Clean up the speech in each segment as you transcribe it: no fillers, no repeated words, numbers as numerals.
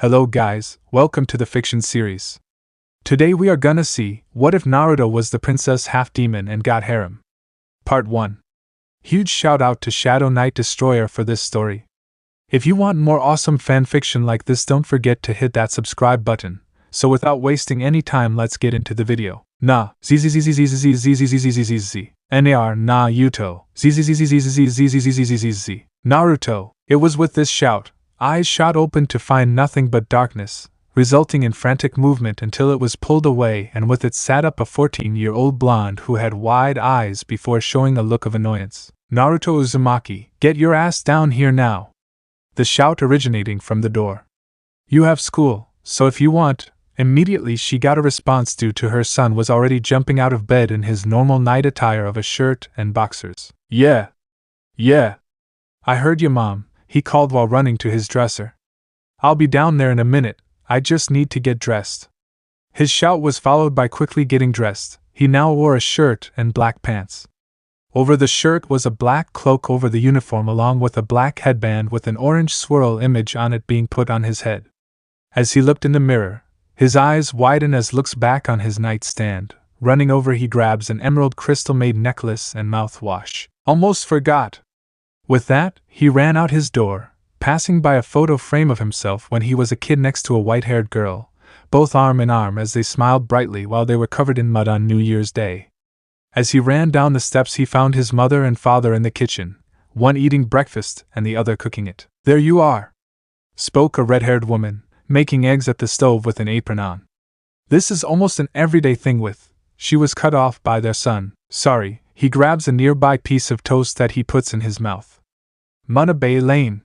Hello guys, welcome to the fiction series. Today we are gonna see, what if Naruto was the princess half-demon and got harem? Part 1. Huge shout out to Shadow Knight Destroyer for this story. If you want more awesome fanfiction like this, don't forget to hit that subscribe button. So without wasting any time, let's get into the video. Naruto Naruto. It was with this shout, eyes shot open to find nothing but darkness, resulting in frantic movement until it was pulled away, and with it sat up a 14-year-old blonde who had wide eyes before showing a look of annoyance. Naruto Uzumaki, get your ass down here now. The shout originating from the door. You have school, so if you want. Immediately she got a response due to her son was already jumping out of bed in his normal night attire of a shirt and boxers. Yeah. I heard you, Mom, he called while running to his dresser. I'll be down there in a minute, I just need to get dressed. His shout was followed by quickly getting dressed. He now wore a shirt and black pants. Over the shirt was a black cloak over the uniform along with a black headband with an orange swirl image on it being put on his head. As he looked in the mirror, his eyes widen as looks back on his nightstand. Running over, he grabs an emerald crystal-made necklace and mouthwash. Almost forgot. With that, he ran out his door, passing by a photo frame of himself when he was a kid next to a white-haired girl, both arm in arm as they smiled brightly while they were covered in mud on New Year's Day. As he ran down the steps, he found his mother and father in the kitchen, one eating breakfast and the other cooking it. There you are, spoke a red-haired woman, making eggs at the stove with an apron on. This is almost an everyday thing with. She was cut off by their son. Sorry, he grabs a nearby piece of toast that he puts in his mouth. Munabe Lane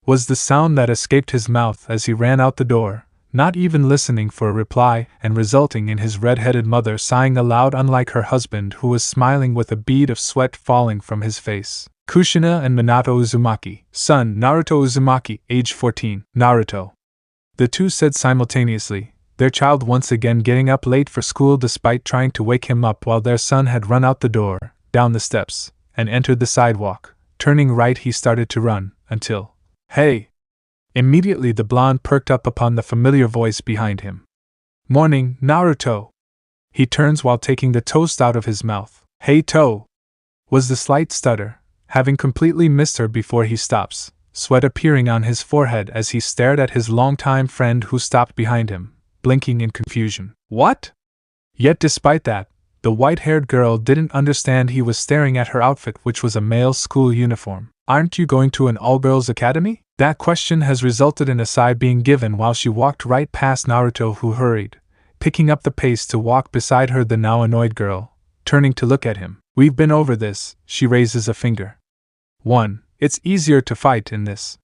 was the sound that escaped his mouth as he ran out the door, not even listening for a reply, and resulting in his red-headed mother sighing aloud, unlike her husband who was smiling with a bead of sweat falling from his face. Kushina and Minato Uzumaki, son Naruto Uzumaki, age 14, Naruto. The two said simultaneously, their child once again getting up late for school despite trying to wake him up while their son had run out the door, down the steps, and entered the sidewalk. Turning right, he started to run, until, hey! Immediately the blonde perked up upon the familiar voice behind him. Morning, Naruto! He turns while taking the toast out of his mouth. Hey To! Was the slight stutter, having completely missed her before he stops, sweat appearing on his forehead as he stared at his longtime friend who stopped behind him, blinking in confusion. What? Yet despite that, the white-haired girl didn't understand he was staring at her outfit, which was a male school uniform. Aren't you going to an all-girls academy? That question has resulted in a sigh being given while she walked right past Naruto, who hurried, picking up the pace to walk beside her, the now annoyed girl, turning to look at him. We've been over this, she raises a finger. 1. It's easier to fight in this.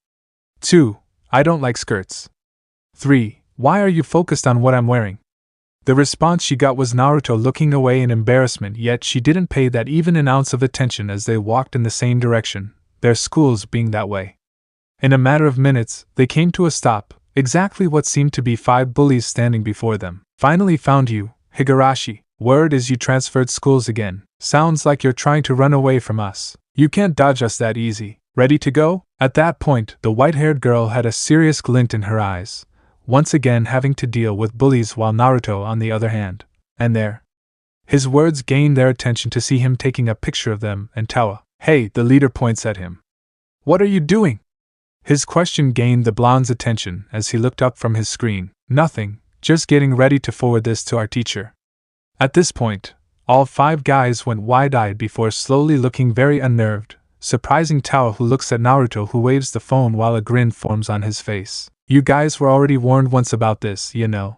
2. I don't like skirts. 3. Why are you focused on what I'm wearing? The response she got was Naruto looking away in embarrassment, yet she didn't pay that even an ounce of attention as they walked in the same direction, their schools being that way. In a matter of minutes, they came to a stop, exactly what seemed to be 5 bullies standing before them. Finally found you, Higurashi. Word is you transferred schools again. Sounds like you're trying to run away from us. You can't dodge us that easy. Ready to go? At that point, the white-haired girl had a serious glint in her eyes, once again having to deal with bullies while Naruto on the other hand. And there. His words gained their attention to see him taking a picture of them and Tawa. Hey, the leader points at him. What are you doing? His question gained the blonde's attention as he looked up from his screen. Nothing, just getting ready to forward this to our teacher. At this point, all 5 guys went wide-eyed before slowly looking very unnerved, surprising Tawa, who looks at Naruto, who waves the phone while a grin forms on his face. You guys were already warned once about this, you know.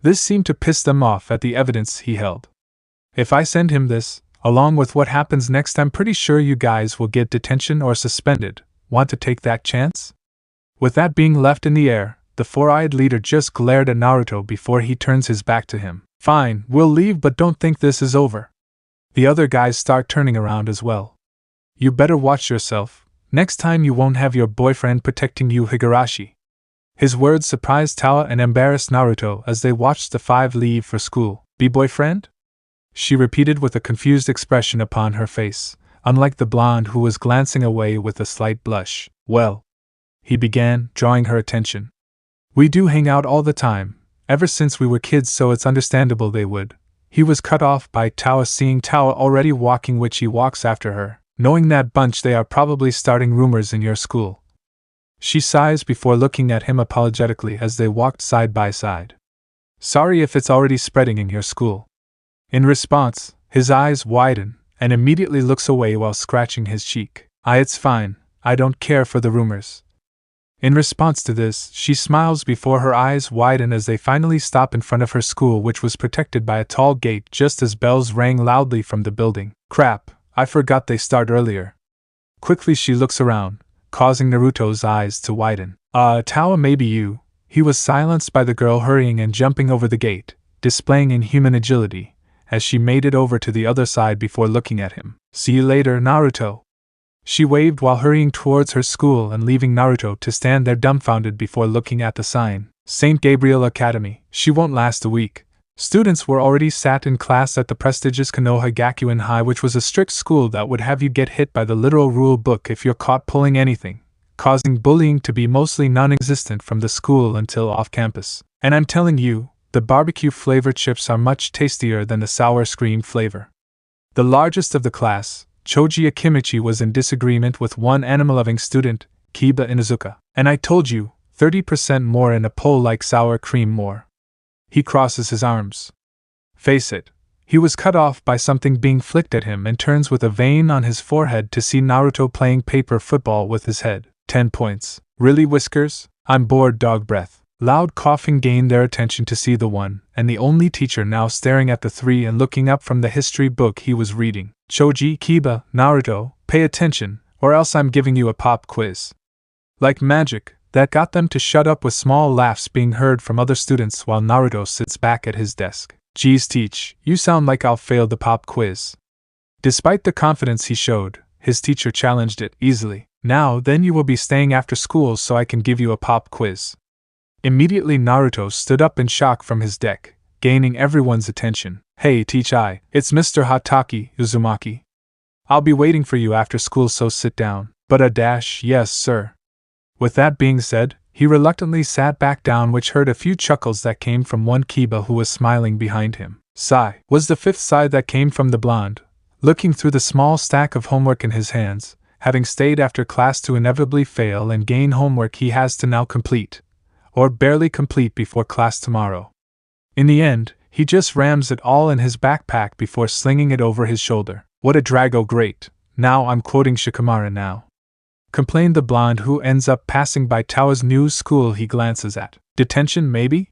This seemed to piss them off at the evidence he held. If I send him this, along with what happens next, I'm pretty sure you guys will get detention or suspended. Want to take that chance? With that being left in the air, the 4-eyed leader just glared at Naruto before he turns his back to him. Fine, we'll leave, but don't think this is over. The other guys start turning around as well. You better watch yourself. Next time you won't have your boyfriend protecting you, Higurashi. His words surprised Tawa and embarrassed Naruto as they watched the 5 leave for school. Be boyfriend? She repeated with a confused expression upon her face, unlike the blonde who was glancing away with a slight blush. Well, he began, drawing her attention. We do hang out all the time, ever since we were kids, so it's understandable they would. He was cut off by Tawa, seeing Tawa already walking, which he walks after her. Knowing that bunch, they are probably starting rumors in your school. She sighs before looking at him apologetically as they walked side by side. Sorry if it's already spreading in your school. In response, his eyes widen, and immediately looks away while scratching his cheek. It's fine, I don't care for the rumors. In response to this, she smiles before her eyes widen as they finally stop in front of her school, which was protected by a tall gate just as bells rang loudly from the building. Crap, I forgot they start earlier. Quickly she looks around, causing Naruto's eyes to widen. Tawa, maybe you. He was silenced by the girl hurrying and jumping over the gate, displaying inhuman agility, as she made it over to the other side before looking at him. See you later, Naruto. She waved while hurrying towards her school and leaving Naruto to stand there dumbfounded before looking at the sign. St. Gabriel Academy. She won't last a week. Students were already sat in class at the prestigious Konoha Gakuen High, which was a strict school that would have you get hit by the literal rule book if you're caught pulling anything, causing bullying to be mostly non-existent from the school until off campus. And I'm telling you, the barbecue flavored chips are much tastier than the sour cream flavor. The largest of the class, Choji Akimichi, was in disagreement with one animal-loving student, Kiba Inuzuka. And I told you, 30% more in a poll like sour cream more. He crosses his arms. Face it, he was cut off by something being flicked at him and turns with a vein on his forehead to see Naruto playing paper football with his head. 10 points. Really, Whiskers? I'm bored, dog breath. Loud coughing gained their attention to see the one and the only teacher now staring at the three and looking up from the history book he was reading. Choji, Kiba, Naruto, pay attention, or else I'm giving you a pop quiz. Like magic, that got them to shut up, with small laughs being heard from other students while Naruto sits back at his desk. Geez, teach, you sound like I'll fail the pop quiz. Despite the confidence he showed, his teacher challenged it easily. Now then, you will be staying after school so I can give you a pop quiz. Immediately Naruto stood up in shock from his deck, gaining everyone's attention. Hey, teach, it's Mr. Hatake Uzumaki. I'll be waiting for you after school, so sit down. But yes, sir. With that being said, he reluctantly sat back down, which heard a few chuckles that came from one Kiba who was smiling behind him. Sigh was the fifth sigh that came from the blonde, looking through the small stack of homework in his hands, having stayed after class to inevitably fail and gain homework he has to now complete, or barely complete, before class tomorrow. In the end, he just rams it all in his backpack before slinging it over his shoulder. What a drag, oh great, now I'm quoting Shikamaru now. Complained the blonde, who ends up passing by Tawa's new school he glances at. Detention, maybe?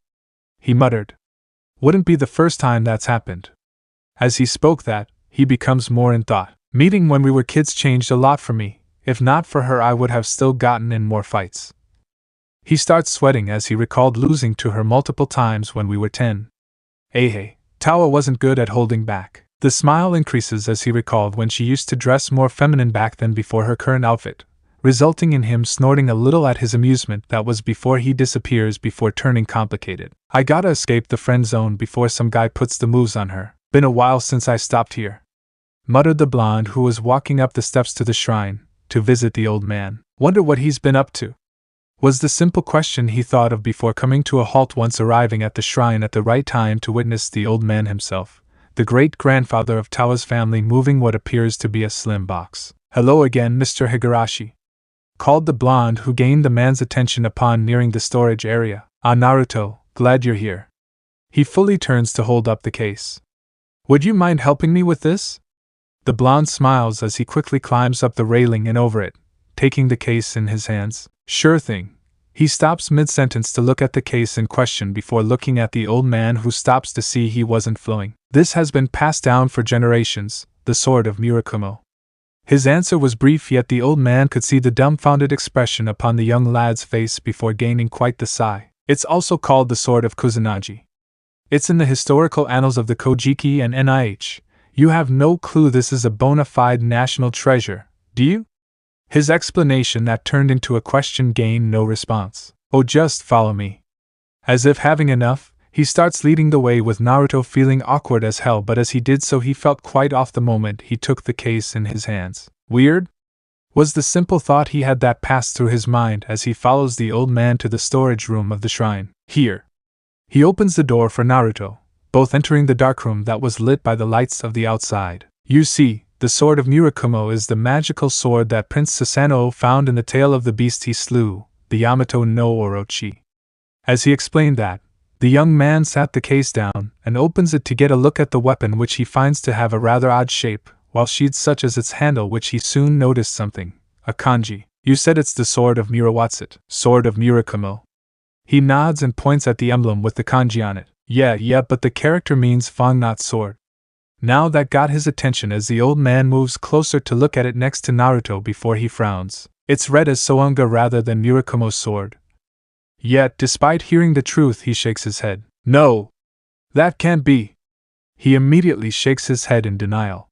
He muttered. Wouldn't be the first time that's happened. As he spoke that, he becomes more in thought. Meeting when we were kids changed a lot for me. If not for her, I would have still gotten in more fights. He starts sweating as he recalled losing to her multiple times when we were 10. Hey, Tawa wasn't good at holding back. The smile increases as he recalled when she used to dress more feminine back then before her current outfit, resulting in him snorting a little at his amusement. That was before he disappears before turning complicated. I gotta escape the friend zone before some guy puts the moves on her. Been a while since I stopped here, muttered the blonde, who was walking up the steps to the shrine to visit the old man. Wonder what he's been up to, was the simple question he thought of before coming to a halt once arriving at the shrine at the right time to witness the old man himself, the great-grandfather of Tawa's family, moving what appears to be a slim box. Hello again, Mr. Higurashi, called the blonde, who gained the man's attention upon nearing the storage area. Naruto, glad you're here. He fully turns to hold up the case. Would you mind helping me with this? The blonde smiles as he quickly climbs up the railing and over it, taking the case in his hands. Sure thing. He stops mid-sentence to look at the case in question before looking at the old man, who stops to see he wasn't flowing. This has been passed down for generations, the sword of Murakumo. His answer was brief, yet the old man could see the dumbfounded expression upon the young lad's face before gaining quite the sigh. It's also called the sword of Kusanagi. It's in the historical annals of the Kojiki and Nih. You have no clue this is a bona fide national treasure, do you? His explanation that turned into a question gained no response. Oh, just follow me. As if having enough, he starts leading the way, with Naruto feeling awkward as hell, but as he did so he felt quite off the moment he took the case in his hands. Weird? Was the simple thought he had that passed through his mind as he follows the old man to the storage room of the shrine. Here. He opens the door for Naruto, both entering the dark room that was lit by the lights of the outside. You see, the sword of Murakumo is the magical sword that Prince Susanoo found in the tail of the beast he slew, the Yamato no Orochi. As he explained that, the young man sat the case down and opens it to get a look at the weapon, which he finds to have a rather odd shape, while sheathed such as its handle, which he soon noticed something, a kanji. You said it's the sword of Murawatsit, sword of Murakumo. He nods and points at the emblem with the kanji on it. Yeah, but the character means Fang, not sword. Now that got his attention as the old man moves closer to look at it next to Naruto before he frowns. It's read as Sounga rather than Murakumo's sword. Yet, despite hearing the truth, he shakes his head. No! That can't be! He immediately shakes his head in denial.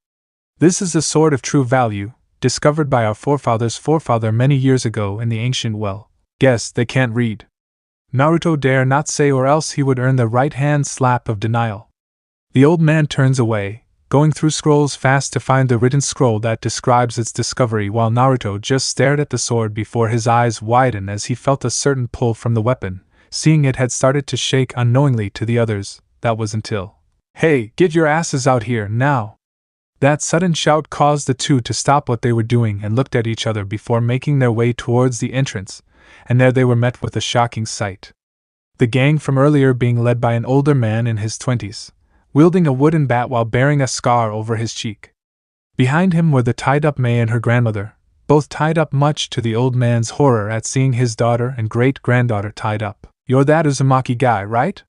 This is a sword of true value, discovered by our forefather's forefather many years ago in the ancient well. Guess they can't read. Naruto dare not say, or else he would earn the right-hand slap of denial. The old man turns away, going through scrolls fast to find the written scroll that describes its discovery, while Naruto just stared at the sword before his eyes widened as he felt a certain pull from the weapon, seeing it had started to shake unknowingly to the others. That was until, "Hey, get your asses out here, now!" That sudden shout caused the two to stop what they were doing and looked at each other before making their way towards the entrance, and there they were met with a shocking sight. The gang from earlier being led by an older man in his 20s. Wielding a wooden bat while bearing a scar over his cheek. Behind him were the tied-up Mei and her grandmother, both tied up, much to the old man's horror at seeing his daughter and great-granddaughter tied up. "You're that Uzumaki guy, right?"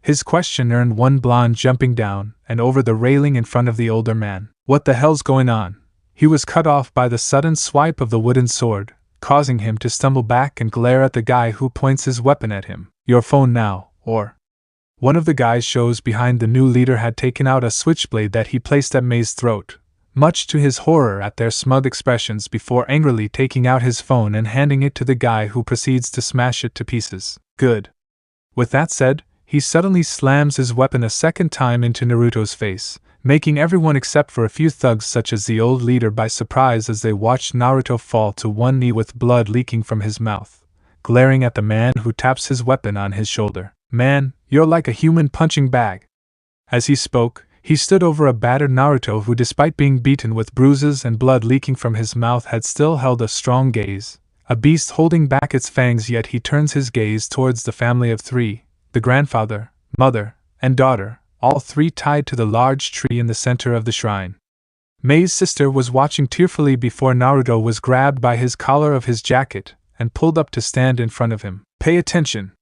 His question earned one blonde jumping down and over the railing in front of the older man. "What the hell's going on?" He was cut off by the sudden swipe of the wooden sword, causing him to stumble back and glare at the guy who points his weapon at him. "Your phone now, or..." One of the guys shows behind the new leader had taken out a switchblade that he placed at Mei's throat, much to his horror at their smug expressions, before angrily taking out his phone and handing it to the guy, who proceeds to smash it to pieces. Good. With that said, he suddenly slams his weapon a second time into Naruto's face, making everyone except for a few thugs such as the old leader by surprise as they watched Naruto fall to one knee with blood leaking from his mouth, glaring at the man who taps his weapon on his shoulder. "Man, you're like a human punching bag." As he spoke, he stood over a battered Naruto who, despite being beaten with bruises and blood leaking from his mouth, had still held a strong gaze, a beast holding back its fangs. Yet he turns his gaze towards the family of three, the grandfather, mother, and daughter, all three tied to the large tree in the center of the shrine. Mei's sister was watching tearfully before Naruto was grabbed by his collar of his jacket and pulled up to stand in front of him. "Pay attention!"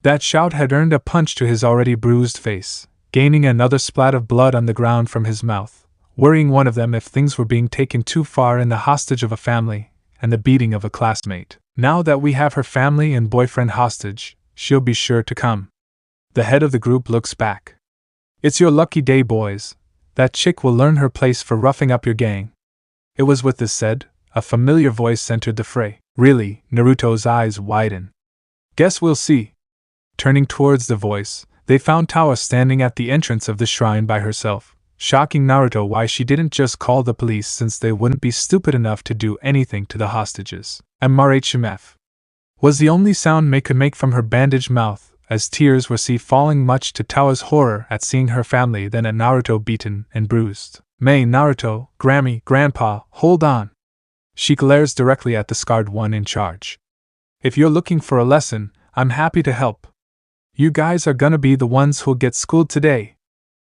That shout had earned a punch to his already bruised face, gaining another splat of blood on the ground from his mouth, worrying one of them if things were being taken too far in the hostage of a family and the beating of a classmate. "Now that we have her family and boyfriend hostage, she'll be sure to come." The head of the group looks back. "It's your lucky day, boys. That chick will learn her place for roughing up your gang." It was with this said, a familiar voice entered the fray. "Really?" Naruto's eyes widen. "Guess we'll see." Turning towards the voice, they found Tawa standing at the entrance of the shrine by herself, shocking Naruto why she didn't just call the police, since they wouldn't be stupid enough to do anything to the hostages. "MRHMF," was the only sound Mei could make from her bandaged mouth, as tears were seen falling, much to Tawa's horror at seeing her family, then at Naruto beaten and bruised. "Mei, Naruto, Grammy, Grandpa, hold on." She glares directly at the scarred one in charge. "If you're looking for a lesson, I'm happy to help. You guys are gonna be the ones who'll get schooled today."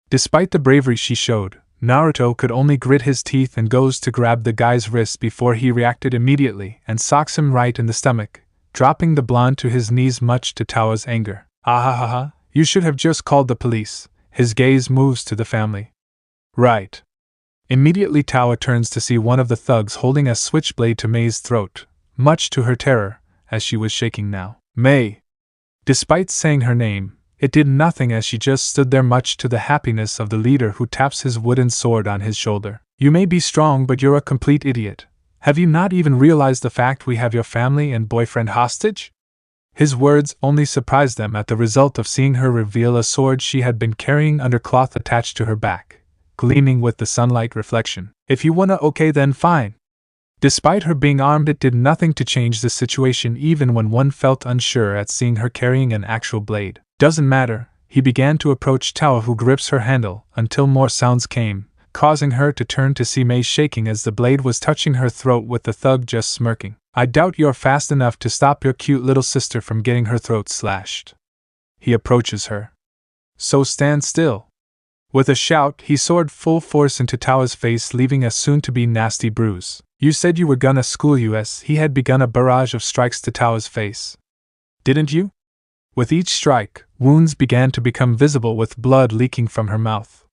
Despite the bravery she showed, Naruto could only grit his teeth and goes to grab the guy's wrist before he reacted immediately and socks him right in the stomach, dropping the blonde to his knees, much to Tawa's anger. "Ahahaha, you should have just called the police." His gaze moves to the family. "Right." Immediately Tawa turns to see one of the thugs holding a switchblade to Mei's throat, much to her terror, as she was shaking now. "Mei." Despite saying her name, it did nothing as she just stood there, much to the happiness of the leader who taps his wooden sword on his shoulder. "You may be strong, but you're a complete idiot. Have you not even realized the fact we have your family and boyfriend hostage?" His words only surprised them at the result of seeing her reveal a sword she had been carrying under cloth attached to her back, gleaming with the sunlight reflection. "If you wanna, okay then fine." Despite her being armed, it did nothing to change the situation even when one felt unsure at seeing her carrying an actual blade. Doesn't matter, he began to approach Tawa, who grips her handle, until more sounds came, causing her to turn to see Mei shaking as the blade was touching her throat, with the thug just smirking. I doubt you're fast enough to stop your cute little sister from getting her throat slashed. He approaches her. So stand still. With a shout, he soared full force into Tawa's face, leaving a soon-to-be nasty bruise. You said you were gonna school us. He had begun a barrage of strikes to Tawa's face. Didn't you? With each strike, wounds began to become visible, with blood leaking from her mouth.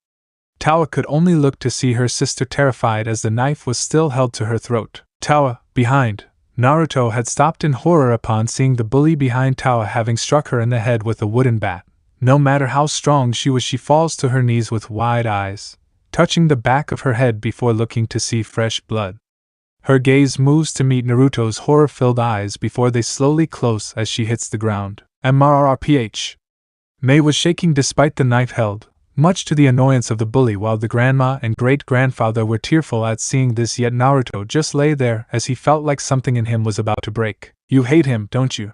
Tawa could only look to see her sister, terrified as the knife was still held to her throat. Tawa, behind. Naruto had stopped in horror upon seeing the bully behind Tawa having struck her in the head with a wooden bat. No matter how strong she was, she falls to her knees with wide eyes, touching the back of her head before looking to see fresh blood. Her gaze moves to meet Naruto's horror-filled eyes before they slowly close as she hits the ground. MRRPH. Mei was shaking despite the knife held, much to the annoyance of the bully, while the grandma and great-grandfather were tearful at seeing this, yet Naruto just lay there as he felt like something in him was about to break. You hate him, don't you?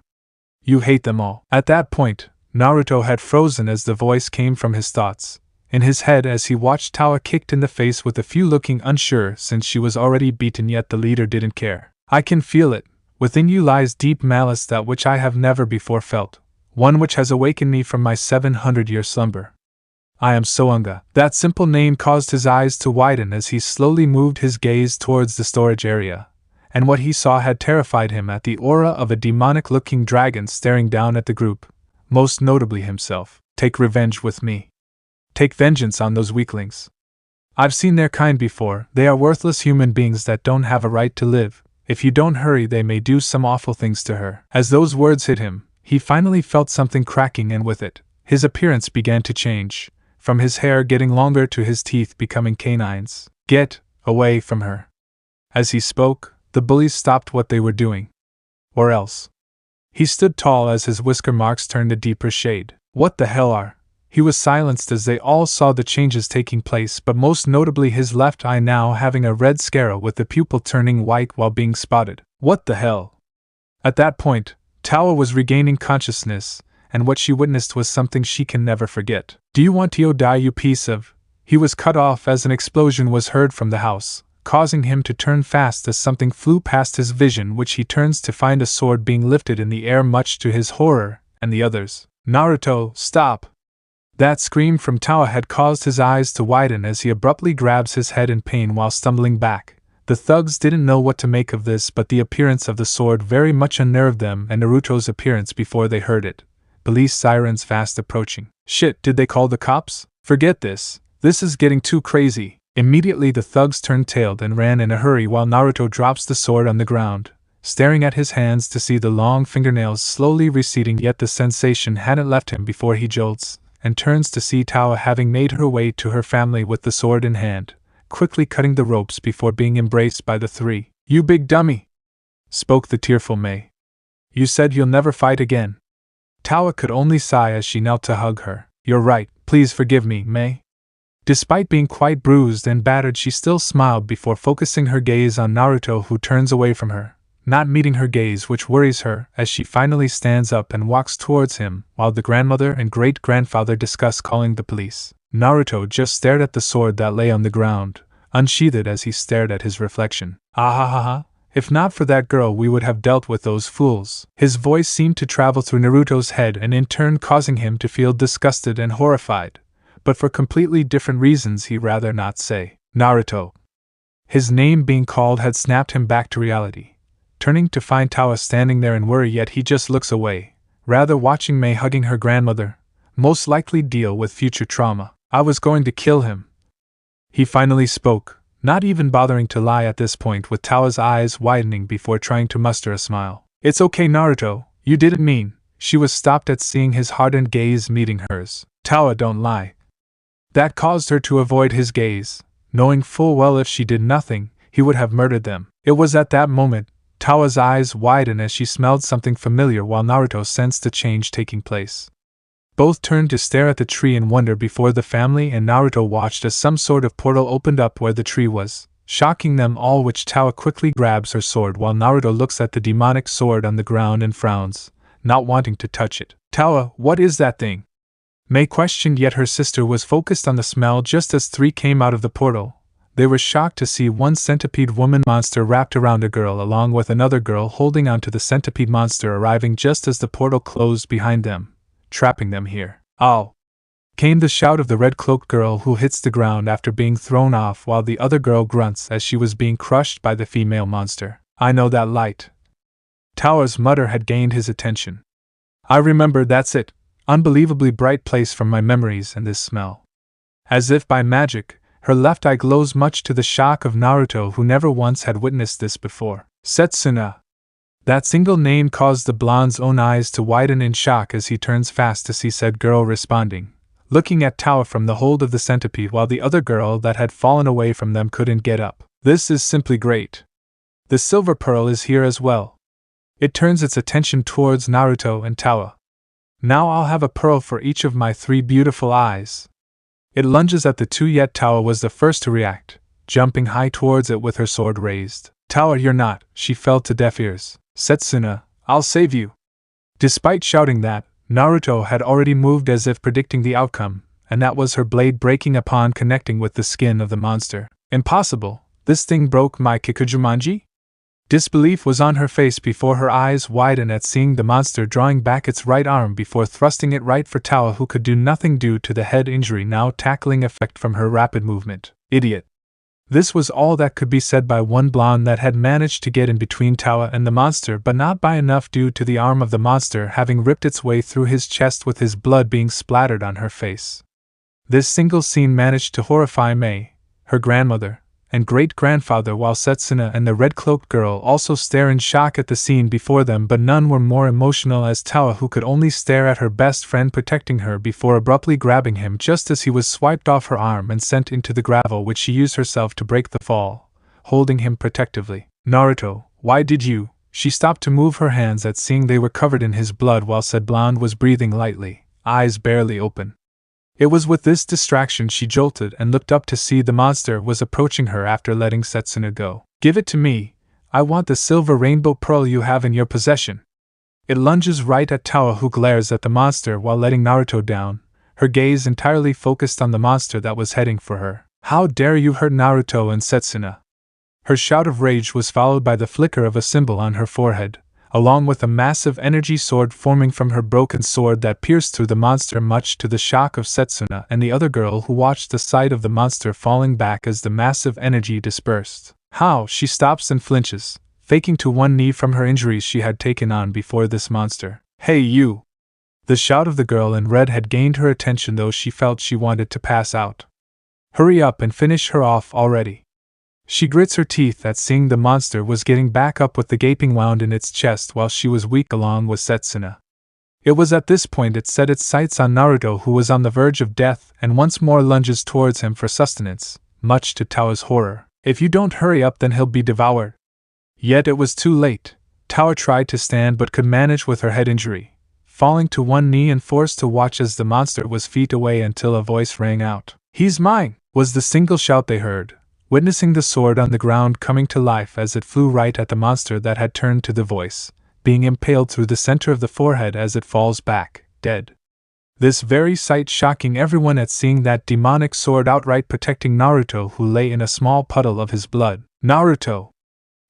You hate them all. At that point, Naruto had frozen as the voice came from his thoughts. In his head, as he watched Tawa kicked in the face, with a few looking unsure since she was already beaten, yet the leader didn't care. I can feel it. Within you lies deep malice, that which I have never before felt, one which has awakened me from my 700-year slumber. I am Soanga. That simple name caused his eyes to widen as he slowly moved his gaze towards the storage area, and what he saw had terrified him at the aura of a demonic-looking dragon staring down at the group, most notably himself. Take revenge with me. Take vengeance on those weaklings. I've seen their kind before. They are worthless human beings that don't have a right to live. If you don't hurry, they may do some awful things to her. As those words hit him, he finally felt something cracking, and with it, his appearance began to change, from his hair getting longer to his teeth becoming canines. Get away from her. As he spoke, the bullies stopped what they were doing. Or else. He stood tall as his whisker marks turned a deeper shade. What the hell are? He was silenced as they all saw the changes taking place, but most notably his left eye now having a red scare, with the pupil turning white while being spotted. What the hell? At that point, Tawa was regaining consciousness, and what she witnessed was something she can never forget. Do you want to die, you piece of... He was cut off as an explosion was heard from the house, causing him to turn fast as something flew past his vision, which he turns to find a sword being lifted in the air, much to his horror and the others. Naruto, stop! That scream from Tawa had caused his eyes to widen as he abruptly grabs his head in pain while stumbling back. The thugs didn't know what to make of this, but the appearance of the sword very much unnerved them, and Naruto's appearance before they heard it. Police sirens fast approaching. Shit, did they call the cops? Forget this. This is getting too crazy. Immediately the thugs turned tail and ran in a hurry, while Naruto drops the sword on the ground, staring at his hands to see the long fingernails slowly receding, yet the sensation hadn't left him before he jolts and turns to see Tawa having made her way to her family with the sword in hand, quickly cutting the ropes before being embraced by the three. You big dummy! Spoke the tearful Mei. You said you'll never fight again. Tawa could only sigh as she knelt to hug her. You're right, please forgive me, Mei. Despite being quite bruised and battered, she still smiled before focusing her gaze on Naruto, who turns away from her, not meeting her gaze, which worries her as she finally stands up and walks towards him, while the grandmother and great-grandfather discuss calling the police. Naruto just stared at the sword that lay on the ground, unsheathed, as he stared at his reflection. Ah, if not for that girl, we would have dealt with those fools. His voice seemed to travel through Naruto's head and in turn causing him to feel disgusted and horrified, but for completely different reasons he'd rather not say. Naruto. His name being called had snapped him back to reality. Turning to find Tawa standing there in worry, yet he just looks away, rather watching Mei hugging her grandmother, most likely deal with future trauma. I was going to kill him. He finally spoke, not even bothering to lie at this point, with Tawa's eyes widening before trying to muster a smile. It's okay, Naruto, you didn't mean. She was stopped at seeing his hardened gaze meeting hers. Tawa, don't lie. That caused her to avoid his gaze, knowing full well if she did nothing, he would have murdered them. It was at that moment Tawa's eyes widened as she smelled something familiar, while Naruto sensed a change taking place. Both turned to stare at the tree in wonder before the family and Naruto watched as some sort of portal opened up where the tree was, shocking them all, which Tawa quickly grabs her sword while Naruto looks at the demonic sword on the ground and frowns, not wanting to touch it. Tawa, what is that thing? Mei questioned, yet her sister was focused on the smell just as three came out of the portal. They were shocked to see one centipede woman monster wrapped around a girl along with another girl holding onto the centipede monster arriving just as the portal closed behind them, trapping them here. Ow! Came the shout of the red-cloaked girl who hits the ground after being thrown off while the other girl grunts as she was being crushed by the female monster. I know that light. Tawa's mutter had gained his attention. I remember, that's it. Unbelievably bright place from my memories and this smell. As if by magic, her left eye glows much to the shock of Naruto, who never once had witnessed this before. Setsuna. That single name caused the blonde's own eyes to widen in shock as he turns fast to see said girl responding, looking at Tawa from the hold of the centipede while the other girl that had fallen away from them couldn't get up. This is simply great. The silver pearl is here as well. It turns its attention towards Naruto and Tawa. Now I'll have a pearl for each of my three beautiful eyes. It lunges at the two, yet Tawa was the first to react, jumping high towards it with her sword raised. Tawa, you're not, she fell to deaf ears. Setsuna, I'll save you. Despite shouting that, Naruto had already moved as if predicting the outcome, and that was her blade breaking upon connecting with the skin of the monster. Impossible, this thing broke my Kikujumanji? Disbelief was on her face before her eyes widened at seeing the monster drawing back its right arm before thrusting it right for Tawa, who could do nothing due to the head injury now tackling effect from her rapid movement. Idiot. This was all that could be said by one blonde that had managed to get in between Tawa and the monster, but not by enough due to the arm of the monster having ripped its way through his chest with his blood being splattered on her face. This single scene managed to horrify Mei, her grandmother, and great-grandfather, while Setsuna and the red-cloaked girl also stare in shock at the scene before them, but none were more emotional as Tawa, who could only stare at her best friend protecting her before abruptly grabbing him just as he was swiped off her arm and sent into the gravel, which she used herself to break the fall, holding him protectively. Naruto, why did you? She stopped to move her hands at seeing they were covered in his blood while said blonde was breathing lightly, eyes barely open. It was with this distraction she jolted and looked up to see the monster was approaching her after letting Setsuna go. Give it to me, I want the silver rainbow pearl you have in your possession. It lunges right at Tawa, who glares at the monster while letting Naruto down, her gaze entirely focused on the monster that was heading for her. How dare you hurt Naruto and Setsuna? Her shout of rage was followed by the flicker of a symbol on her forehead, along with a massive energy sword forming from her broken sword that pierced through the monster, much to the shock of Setsuna and the other girl, who watched the sight of the monster falling back as the massive energy dispersed. How? She stops and flinches, faking to one knee from her injuries she had taken on before this monster. Hey you! The shout of the girl in red had gained her attention, though she felt she wanted to pass out. Hurry up and finish her off already. She grits her teeth at seeing the monster was getting back up with the gaping wound in its chest while she was weak along with Setsuna. It was at this point it set its sights on Naruto, who was on the verge of death, and once more lunges towards him for sustenance, much to Tawa's horror. If you don't hurry up, then he'll be devoured. Yet it was too late. Tawa tried to stand but could manage with her head injury, falling to one knee and forced to watch as the monster was feet away until a voice rang out. He's mine! Was the single shout they heard, witnessing the sword on the ground coming to life as it flew right at the monster that had turned to the voice, being impaled through the center of the forehead as it falls back, dead. This very sight shocking everyone at seeing that demonic sword outright protecting Naruto, who lay in a small puddle of his blood. Naruto!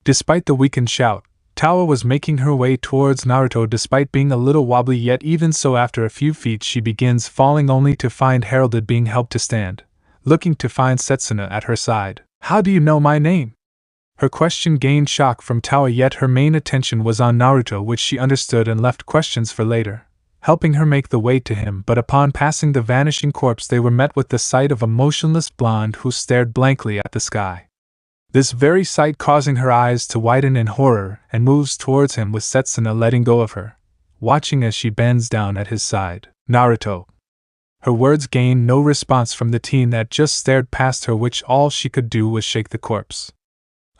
Despite the weakened shout, Tawa was making her way towards Naruto despite being a little wobbly, yet even so after a few feet she begins falling only to find heralded being helped to stand, looking to find Setsuna at her side. How do you know my name? Her question gained shock from Tawa, yet her main attention was on Naruto, which she understood and left questions for later, helping her make the way to him. But upon passing the vanishing corpse they were met with the sight of a motionless blonde who stared blankly at the sky. This very sight causing her eyes to widen in horror, and moves towards him with Setsuna letting go of her, watching as she bends down at his side. Naruto! Her words gained no response from the teen that just stared past her, which all she could do was shake the corpse.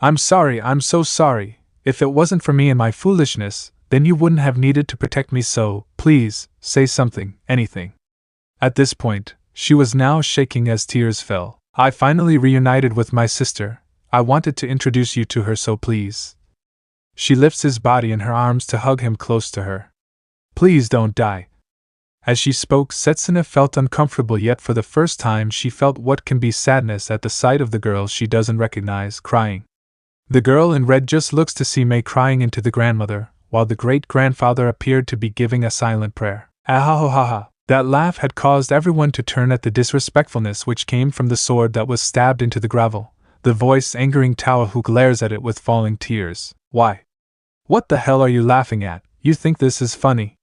I'm sorry, I'm so sorry. If it wasn't for me and my foolishness, then you wouldn't have needed to protect me, so, please, say something, anything. At this point, she was now shaking as tears fell. I finally reunited with my sister. I wanted to introduce you to her, so please. She lifts his body in her arms to hug him close to her. Please don't die. As she spoke, Setsuna felt uncomfortable, yet for the first time she felt what can be sadness at the sight of the girl she doesn't recognize crying. The girl in red just looks to see Mei crying into the grandmother, while the great-grandfather appeared to be giving a silent prayer. Ahahohaha. That laugh had caused everyone to turn at the disrespectfulness which came from the sword that was stabbed into the gravel, the voice angering Tawa, who glares at it with falling tears. Why? What the hell are you laughing at? You think this is funny?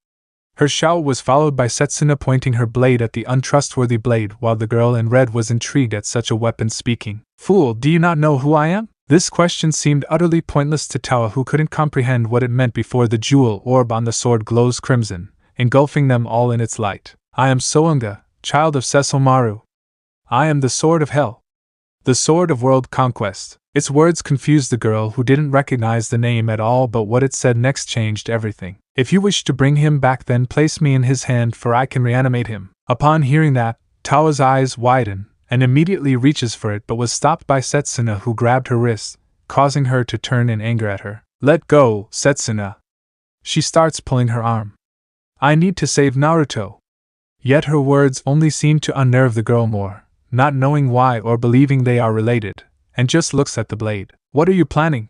Her shout was followed by Setsuna pointing her blade at the untrustworthy blade, while the girl in red was intrigued at such a weapon, speaking. Fool, do you not know who I am? This question seemed utterly pointless to Tawa, who couldn't comprehend what it meant before the jewel orb on the sword glows crimson, engulfing them all in its light. I am Soanga, child of Sesomaru. I am the sword of hell. The sword of world conquest. Its words confused the girl, who didn't recognize the name at all, but what it said next changed everything. If you wish to bring him back, then place me in his hand, for I can reanimate him. Upon hearing that, Tawa's eyes widen, and immediately reaches for it, but was stopped by Setsuna, who grabbed her wrist, causing her to turn in anger at her. Let go, Setsuna. She starts pulling her arm. I need to save Naruto. Yet her words only seem to unnerve the girl more, not knowing why or believing they are related, and just looks at the blade. What are you planning?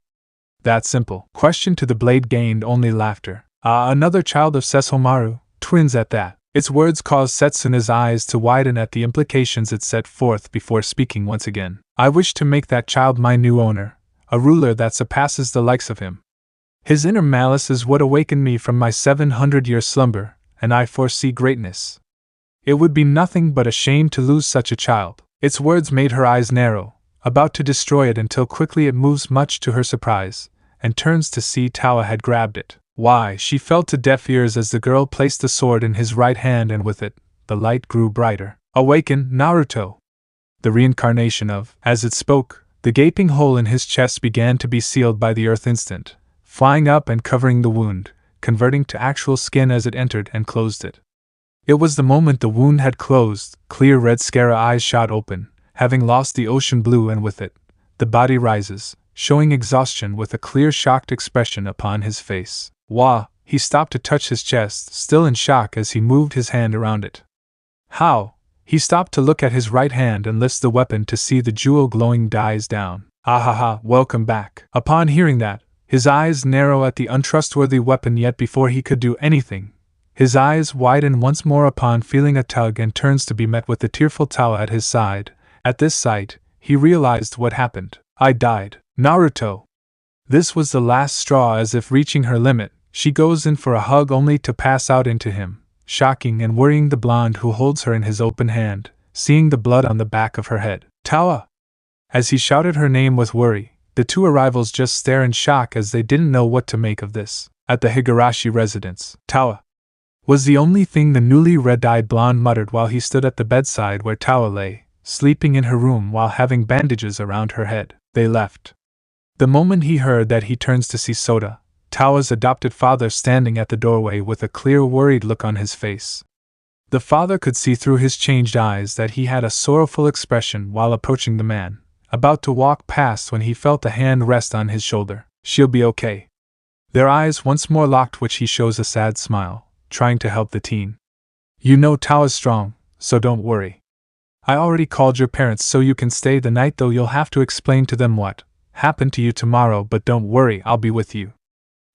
That simple question to the blade gained only laughter. Another child of Sesomaru, twins at that. Its words caused Setsuna's eyes to widen at the implications it set forth before speaking once again. I wish to make that child my new owner, a ruler that surpasses the likes of him. His inner malice is what awakened me from my 700-year slumber, and I foresee greatness. It would be nothing but a shame to lose such a child. Its words made her eyes narrow, about to destroy it, until quickly it moves, much to her surprise, and turns to see Tawa had grabbed it. Why, she fell to deaf ears as the girl placed the sword in his right hand, and with it, the light grew brighter. Awaken, Naruto! The reincarnation of. As it spoke, the gaping hole in his chest began to be sealed by the earth instant, flying up and covering the wound, converting to actual skin as it entered and closed it. It was the moment the wound had closed, clear red Scara eyes shot open, having lost the ocean blue, and with it, the body rises, showing exhaustion with a clear shocked expression upon his face. Wah! He stopped to touch his chest, still in shock as he moved his hand around it. How? He stopped to look at his right hand and lifts the weapon to see the jewel glowing dies down. Ahaha, welcome back. Upon hearing that, his eyes narrow at the untrustworthy weapon, yet before he could do anything, his eyes widen once more upon feeling a tug, and turns to be met with the tearful Tawa at his side. At this sight, he realized what happened. I died. Naruto! This was the last straw. As if reaching her limit, she goes in for a hug only to pass out into him, shocking and worrying the blonde who holds her in his open hand, seeing the blood on the back of her head. Tawa! As he shouted her name with worry, the two arrivals just stare in shock as they didn't know what to make of this. At the Higurashi residence, Tawa was the only thing the newly red-eyed blonde muttered while he stood at the bedside where Tawa lay, sleeping in her room while having bandages around her head. They left. The moment he heard that, he turns to see Sota, Tawa's adopted father, standing at the doorway with a clear, worried look on his face. The father could see through his changed eyes that he had a sorrowful expression while approaching the man, about to walk past, when he felt a hand rest on his shoulder. She'll be okay. Their eyes once more locked, which he shows a sad smile, trying to help the teen. You know Tawa's strong, so don't worry. I already called your parents so you can stay the night, though you'll have to explain to them what happened to you tomorrow, but don't worry, I'll be with you.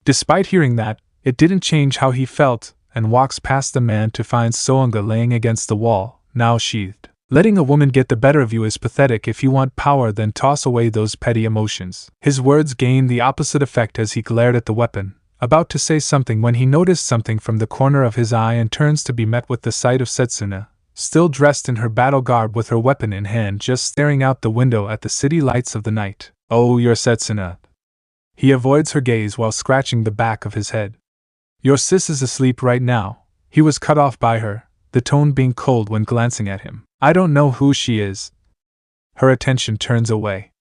Despite hearing that, it didn't change how he felt, and walks past the man to find Soanga laying against the wall, now sheathed. Letting a woman get the better of you is pathetic. If you want power, then toss away those petty emotions. His words gained the opposite effect as he glared at the weapon, about to say something when he noticed something from the corner of his eye, and turns to be met with the sight of Setsuna, still dressed in her battle garb with her weapon in hand, just staring out the window at the city lights of the night. Oh, you're Setsuna. He avoids her gaze while scratching the back of his head. Your sis is asleep right now. He was cut off by her, the tone being cold when glancing at him. I don't know who she is. Her attention turns away.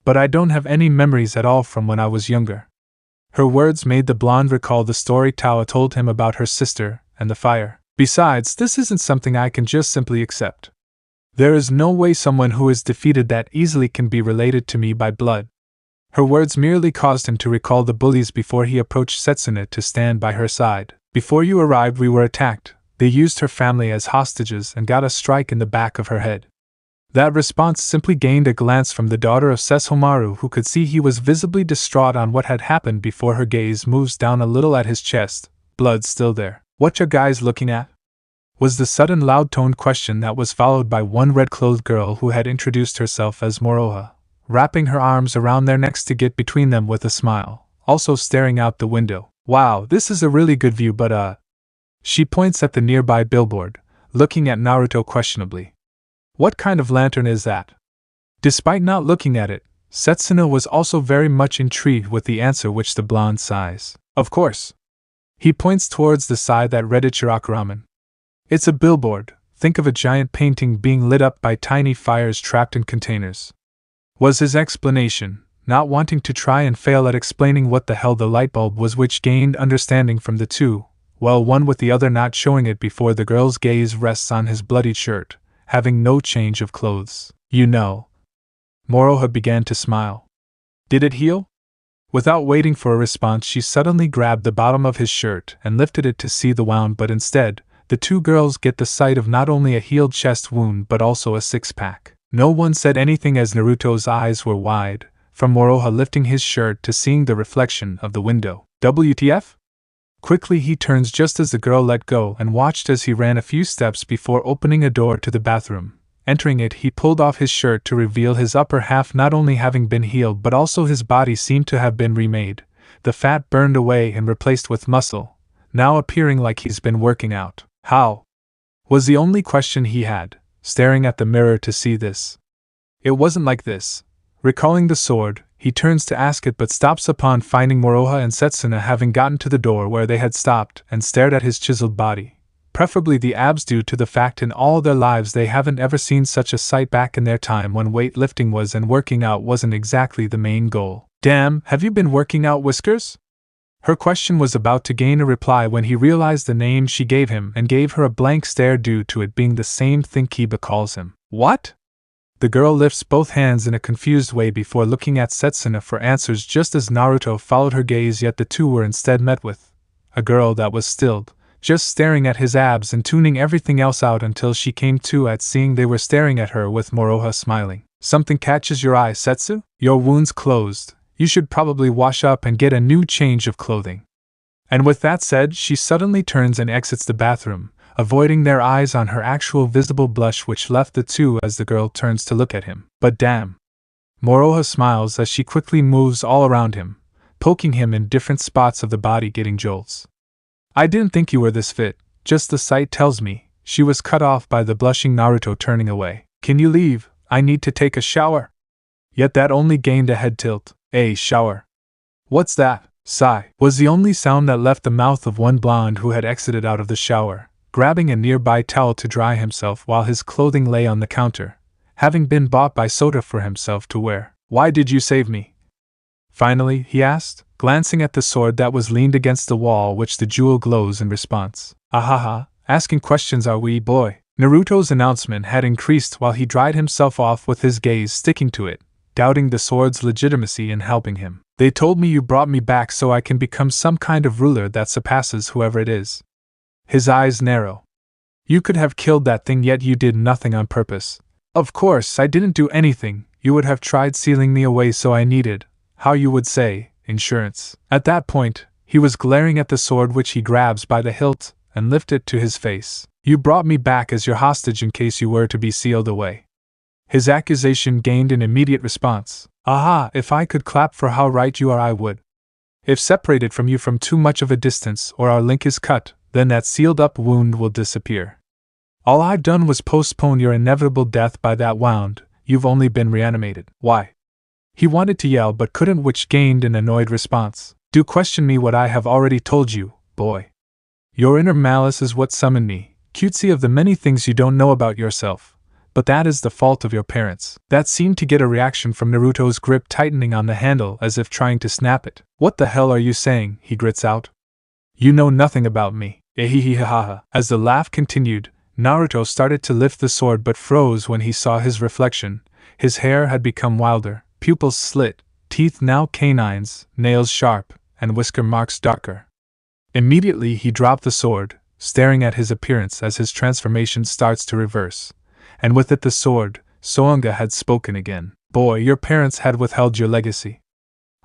But I don't have any memories at all from when I was younger. Her words made the blonde recall the story Tawa told him about her sister and the fire. Besides, this isn't something I can just simply accept. There is no way someone who is defeated that easily can be related to me by blood. Her words merely caused him to recall the bullies before he approached Setsuna to stand by her side. Before you arrived we were attacked. They used her family as hostages and got a strike in the back of her head. That response simply gained a glance from the daughter of Sesshomaru, who could see he was visibly distraught on what had happened before her gaze moves down a little at his chest, blood still there. What you guys looking at? Was the sudden loud-toned question that was followed by one red-clothed girl who had introduced herself as Moroha, wrapping her arms around their necks to get between them with a smile, also staring out the window. Wow, this is a really good view, but She points at the nearby billboard, looking at Naruto questionably. What kind of lantern is that? Despite not looking at it, Setsuna was also very much intrigued with the answer which the blonde sighs. Of course. He points towards the side that read Ichirakuраmen. It's a billboard. Think of a giant painting being lit up by tiny fires trapped in containers. Was his explanation, not wanting to try and fail at explaining what the hell the light bulb was, which gained understanding from the two, well, one with the other not showing it before the girl's gaze rests on his bloodied shirt, having no change of clothes. You know. Moroha began to smile. Did it heal? Without waiting for a response, she suddenly grabbed the bottom of his shirt and lifted it to see the wound, but instead, the two girls get the sight of not only a healed chest wound but also a six-pack. No one said anything as Naruto's eyes were wide, from Moroha lifting his shirt to seeing the reflection of the window. WTF? Quickly he turns just as the girl let go and watched as he ran a few steps before opening a door to the bathroom. Entering it, he pulled off his shirt to reveal his upper half not only having been healed but also his body seemed to have been remade, the fat burned away and replaced with muscle, now appearing like he's been working out. How? Was the only question he had, staring at the mirror to see this. It wasn't like this. Recalling the sword, he turns to ask it but stops upon finding Moroha and Setsuna having gotten to the door where they had stopped and stared at his chiseled body. Preferably the abs, due to the fact in all their lives they haven't ever seen such a sight back in their time when weightlifting was and working out wasn't exactly the main goal. Damn, have you been working out, Whiskers? Her question was about to gain a reply when he realized the name she gave him and gave her a blank stare due to it being the same thing Kiba calls him. What? The girl lifts both hands in a confused way before looking at Setsuna for answers just as Naruto followed her gaze, yet the two were instead met with a girl that was stilled, just staring at his abs and tuning everything else out until she came to at seeing they were staring at her with Moroha smiling. Something catches your eye, Setsu? Your wound's closed. You should probably wash up and get a new change of clothing. And with that said, she suddenly turns and exits the bathroom, avoiding their eyes on her actual visible blush which left the two as the girl turns to look at him. But damn. Moroha smiles as she quickly moves all around him, poking him in different spots of the body, getting jolts. I didn't think you were this fit, just the sight tells me. She was cut off by the blushing Naruto turning away. Can you leave? I need to take a shower. Yet that only gained a head tilt. A shower. What's that? Sigh was the only sound that left the mouth of one blonde who had exited out of the shower, grabbing a nearby towel to dry himself while his clothing lay on the counter, having been bought by Sota for himself to wear. Why did you save me? Finally, he asked, glancing at the sword that was leaned against the wall, which the jewel glows in response. Ahaha, asking questions are we, boy? Naruto's announcement had increased while he dried himself off with his gaze sticking to it, doubting the sword's legitimacy in helping him. They told me you brought me back so I can become some kind of ruler that surpasses whoever it is. His eyes narrow. You could have killed that thing, yet you did nothing on purpose. Of course, I didn't do anything. You would have tried sealing me away, so I needed, how you would say, insurance. At that point, he was glaring at the sword which he grabs by the hilt and lifted it to his face. You brought me back as your hostage in case you were to be sealed away. His accusation gained an immediate response. Aha, if I could clap for how right you are, I would. If separated from you from too much of a distance or our link is cut, then that sealed-up wound will disappear. All I've done was postpone your inevitable death by that wound. You've only been reanimated. Why? He wanted to yell but couldn't, which gained an annoyed response. Do question me what I have already told you, boy. Your inner malice is what summoned me, cutesy of the many things you don't know about yourself. But that is the fault of your parents. That seemed to get a reaction from Naruto's grip tightening on the handle as if trying to snap it. What the hell are you saying? He grits out. You know nothing about me. Ehihihaha. As the laugh continued, Naruto started to lift the sword but froze when he saw his reflection. His hair had become wilder, pupils slit, teeth now canines, nails sharp, and whisker marks darker. Immediately he dropped the sword, staring at his appearance as his transformation starts to reverse. And with it the sword, Soanga had spoken again. Boy, your parents had withheld your legacy.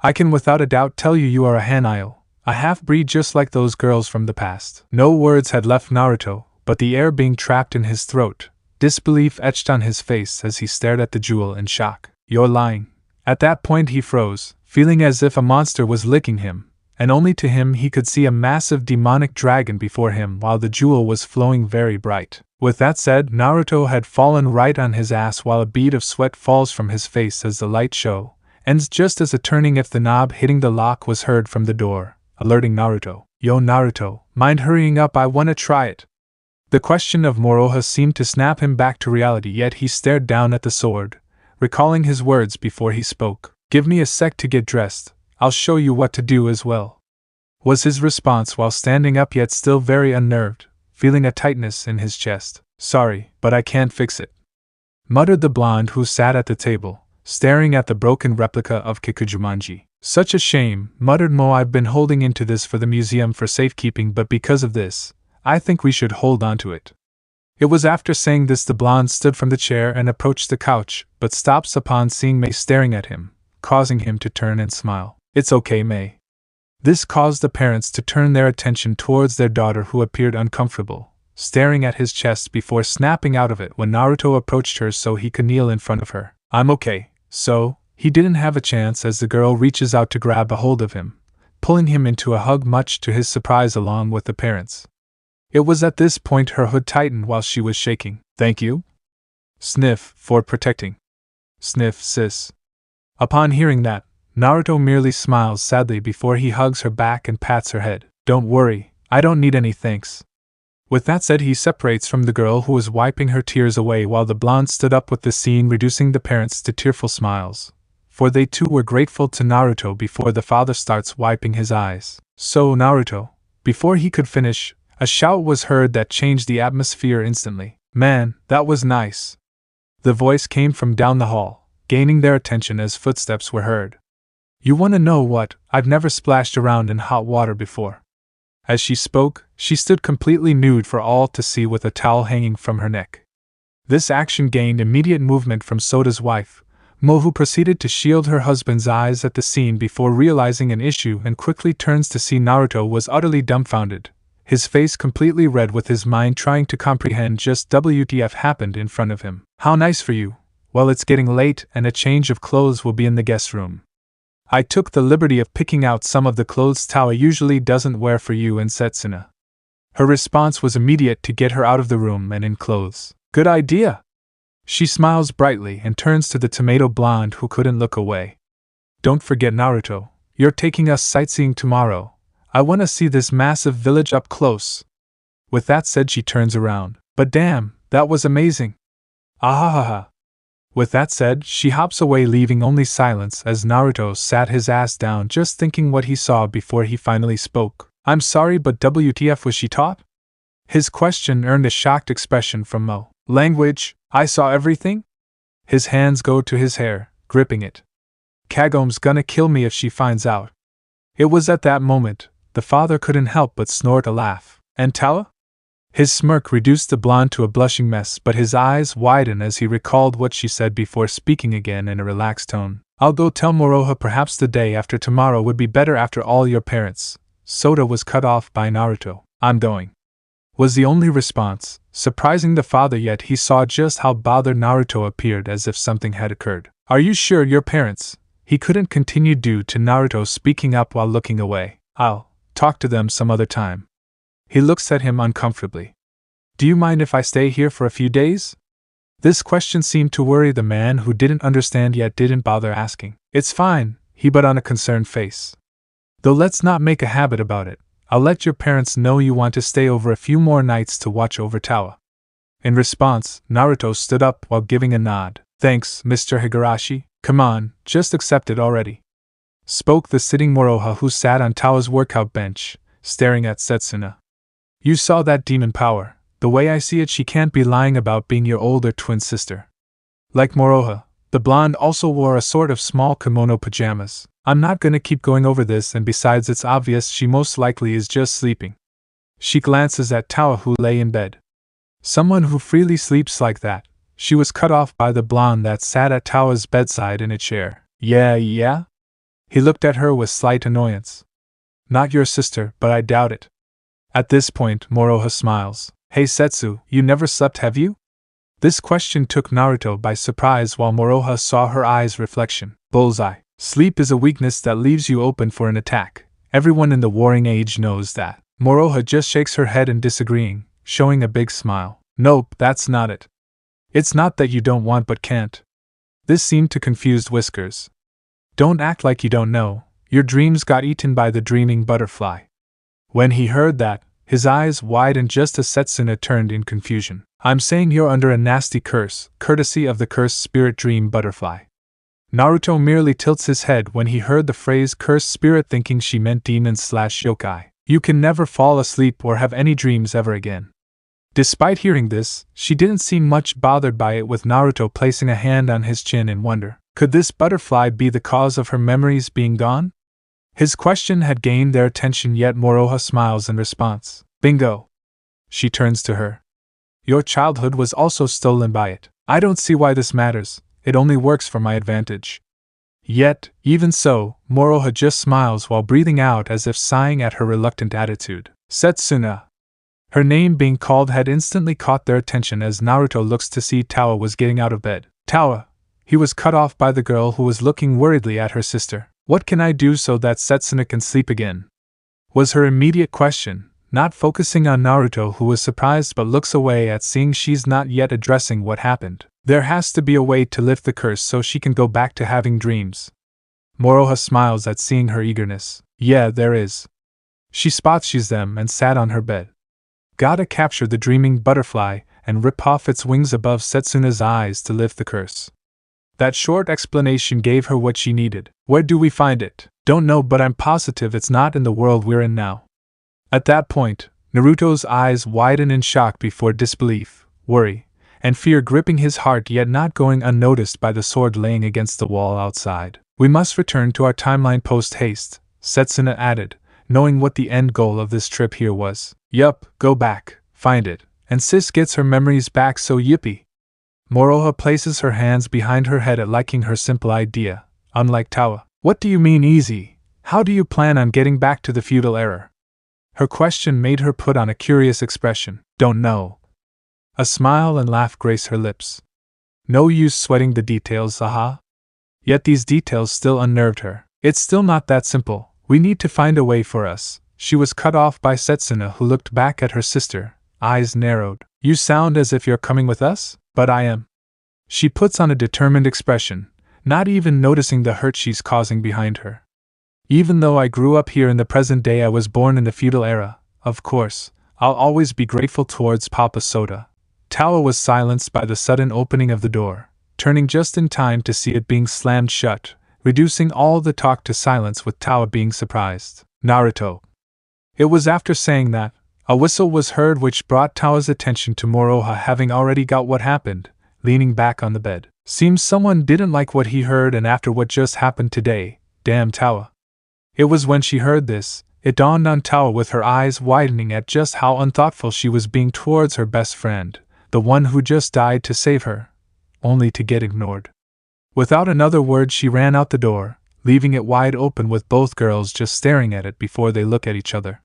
I can without a doubt tell you are a Hanyo, a half-breed just like those girls from the past. No words had left Naruto, but the air being trapped in his throat, disbelief etched on his face as he stared at the jewel in shock. You're lying. At that point he froze, feeling as if a monster was licking him, and only to him he could see a massive demonic dragon before him while the jewel was flowing very bright. With that said, Naruto had fallen right on his ass while a bead of sweat falls from his face as the light show ends just as a turning if the knob hitting the lock was heard from the door, alerting Naruto. Yo Naruto, mind hurrying up, I wanna try it. The question of Moroha seemed to snap him back to reality, yet he stared down at the sword, recalling his words before he spoke. Give me a sec to get dressed, I'll show you what to do as well, was his response while standing up yet still very unnerved, feeling a tightness in his chest. Sorry, but I can't fix it, muttered the blonde who sat at the table, staring at the broken replica of Kikujumanji. Such a shame, muttered Mo. I've been holding into this for the museum for safekeeping, but because of this, I think we should hold on to it. It was after saying this the blonde stood from the chair and approached the couch, but stops upon seeing Mei staring at him, causing him to turn and smile. It's okay, Mei. This caused the parents to turn their attention towards their daughter, who appeared uncomfortable, staring at his chest before snapping out of it when Naruto approached her so he could kneel in front of her. I'm okay. So, he didn't have a chance as the girl reaches out to grab a hold of him, pulling him into a hug much to his surprise along with the parents. It was at this point her hood tightened while she was shaking. Thank you? Sniff, for protecting. Sniff, sis. Upon hearing that, Naruto merely smiles sadly before he hugs her back and pats her head. Don't worry, I don't need any thanks. With that said, he separates from the girl who was wiping her tears away while the blonde stood up, with the scene reducing the parents to tearful smiles, for they too were grateful to Naruto before the father starts wiping his eyes. So Naruto, before he could finish, a shout was heard that changed the atmosphere instantly. Man, that was nice. The voice came from down the hall, gaining their attention as footsteps were heard. You wanna know what? I've never splashed around in hot water before. As she spoke, she stood completely nude for all to see with a towel hanging from her neck. This action gained immediate movement from Soda's wife, Mo, who proceeded to shield her husband's eyes at the scene before realizing an issue and quickly turns to see Naruto was utterly dumbfounded, his face completely red with his mind trying to comprehend just WTF happened in front of him. How nice for you. Well, it's getting late and a change of clothes will be in the guest room. I took the liberty of picking out some of the clothes Tawa usually doesn't wear for you and Setsuna. Her response was immediate to get her out of the room and in clothes. Good idea! She smiles brightly and turns to the tomato blonde who couldn't look away. Don't forget, Naruto, you're taking us sightseeing tomorrow. I want to see this massive village up close. With that said, she turns around. But damn, that was amazing. Ahahaha. With that said, she hops away, leaving only silence as Naruto sat his ass down just thinking what he saw before he finally spoke. I'm sorry, but WTF was she taught? His question earned a shocked expression from Mo. Language? I saw everything? His hands go to his hair, gripping it. Kagome's gonna kill me if she finds out. It was at that moment, the father couldn't help but snort a laugh. And Tawa? His smirk reduced the blonde to a blushing mess, but his eyes widened as he recalled what she said before speaking again in a relaxed tone. I'll go tell Moroha perhaps the day after tomorrow would be better after all your parents. Soda was cut off by Naruto. I'm going, was the only response, surprising the father, yet he saw just how bothered Naruto appeared as if something had occurred. Are you sure your parents? He couldn't continue due to Naruto speaking up while looking away. I'll talk to them some other time. He looks at him uncomfortably. Do you mind if I stay here for a few days? This question seemed to worry the man who didn't understand yet didn't bother asking. It's fine, he put on a concerned face. Though let's not make a habit about it. I'll let your parents know you want to stay over a few more nights to watch over Tawa. In response, Naruto stood up while giving a nod. Thanks, Mr. Higurashi. Come on, just accept it already. Spoke the sitting Moroha who sat on Tawa's workout bench, staring at Setsuna. You saw that demon power. The way I see it, she can't be lying about being your older twin sister. Like Moroha, the blonde also wore a sort of small kimono pajamas. I'm not gonna keep going over this, and besides, it's obvious she most likely is just sleeping. She glances at Tawa, who lay in bed. Someone who freely sleeps like that. She was cut off by the blonde that sat at Tawa's bedside in a chair. Yeah? He looked at her with slight annoyance. Not your sister, but I doubt it. At this point, Moroha smiles. Hey Setsu, you never slept, have you? This question took Naruto by surprise while Moroha saw her eyes' reflection. Bullseye. Sleep is a weakness that leaves you open for an attack. Everyone in the warring age knows that. Moroha just shakes her head in disagreeing, showing a big smile. Nope, that's not it. It's not that you don't want but can't. This seemed to confuse Whiskers. Don't act like you don't know. Your dreams got eaten by the dreaming butterfly. When he heard that, his eyes widened just as Setsuna turned in confusion. I'm saying you're under a nasty curse, courtesy of the cursed spirit dream butterfly. Naruto merely tilts his head when he heard the phrase cursed spirit, thinking she meant demons/yokai. You can never fall asleep or have any dreams ever again. Despite hearing this, she didn't seem much bothered by it, with Naruto placing a hand on his chin in wonder. Could this butterfly be the cause of her memories being gone? His question had gained their attention, yet Moroha smiles in response. Bingo! She turns to her. Your childhood was also stolen by it. I don't see why this matters, it only works for my advantage. Yet, even so, Moroha just smiles while breathing out as if sighing at her reluctant attitude. Setsuna. Her name being called had instantly caught their attention as Naruto looks to see Tawa was getting out of bed. Tawa. He was cut off by the girl who was looking worriedly at her sister. What can I do so that Setsuna can sleep again? Was her immediate question, not focusing on Naruto, who was surprised but looks away at seeing she's not yet addressing what happened. There has to be a way to lift the curse so she can go back to having dreams. Moroha smiles at seeing her eagerness. Yeah, there is. She spots she's them and sat on her bed. Gotta capture the dreaming butterfly and rip off its wings above Setsuna's eyes to lift the curse. That short explanation gave her what she needed. Where do we find it? Don't know, but I'm positive it's not in the world we're in now. At that point, Naruto's eyes widen in shock before disbelief, worry, and fear gripping his heart, yet not going unnoticed by the sword laying against the wall outside. We must return to our timeline post-haste, Setsuna added, knowing what the end goal of this trip here was. Yup, go back, find it, and sis gets her memories back, so yippee. Moroha places her hands behind her head at liking her simple idea, unlike Tawa. What do you mean easy? How do you plan on getting back to the feudal era? Her question made her put on a curious expression. Don't know. A smile and laugh grace her lips. No use sweating the details, aha. Yet these details still unnerved her. It's still not that simple. We need to find a way for us. She was cut off by Setsuna, who looked back at her sister, eyes narrowed. You sound as if you're coming with us? But I am. She puts on a determined expression, not even noticing the hurt she's causing behind her. Even though I grew up here in the present day, I was born in the feudal era. Of course, I'll always be grateful towards Papa Soda. Tawa was silenced by the sudden opening of the door, turning just in time to see it being slammed shut, reducing all the talk to silence, with Tawa being surprised. Naruto. It was after saying that, a whistle was heard which brought Tawa's attention to Moroha, having already got what happened, leaning back on the bed. Seems someone didn't like what he heard, and after what just happened today, damn Tawa. It was when she heard this, it dawned on Tawa, with her eyes widening at just how unthoughtful she was being towards her best friend, the one who just died to save her, only to get ignored. Without another word, she ran out the door, leaving it wide open, with both girls just staring at it before they look at each other.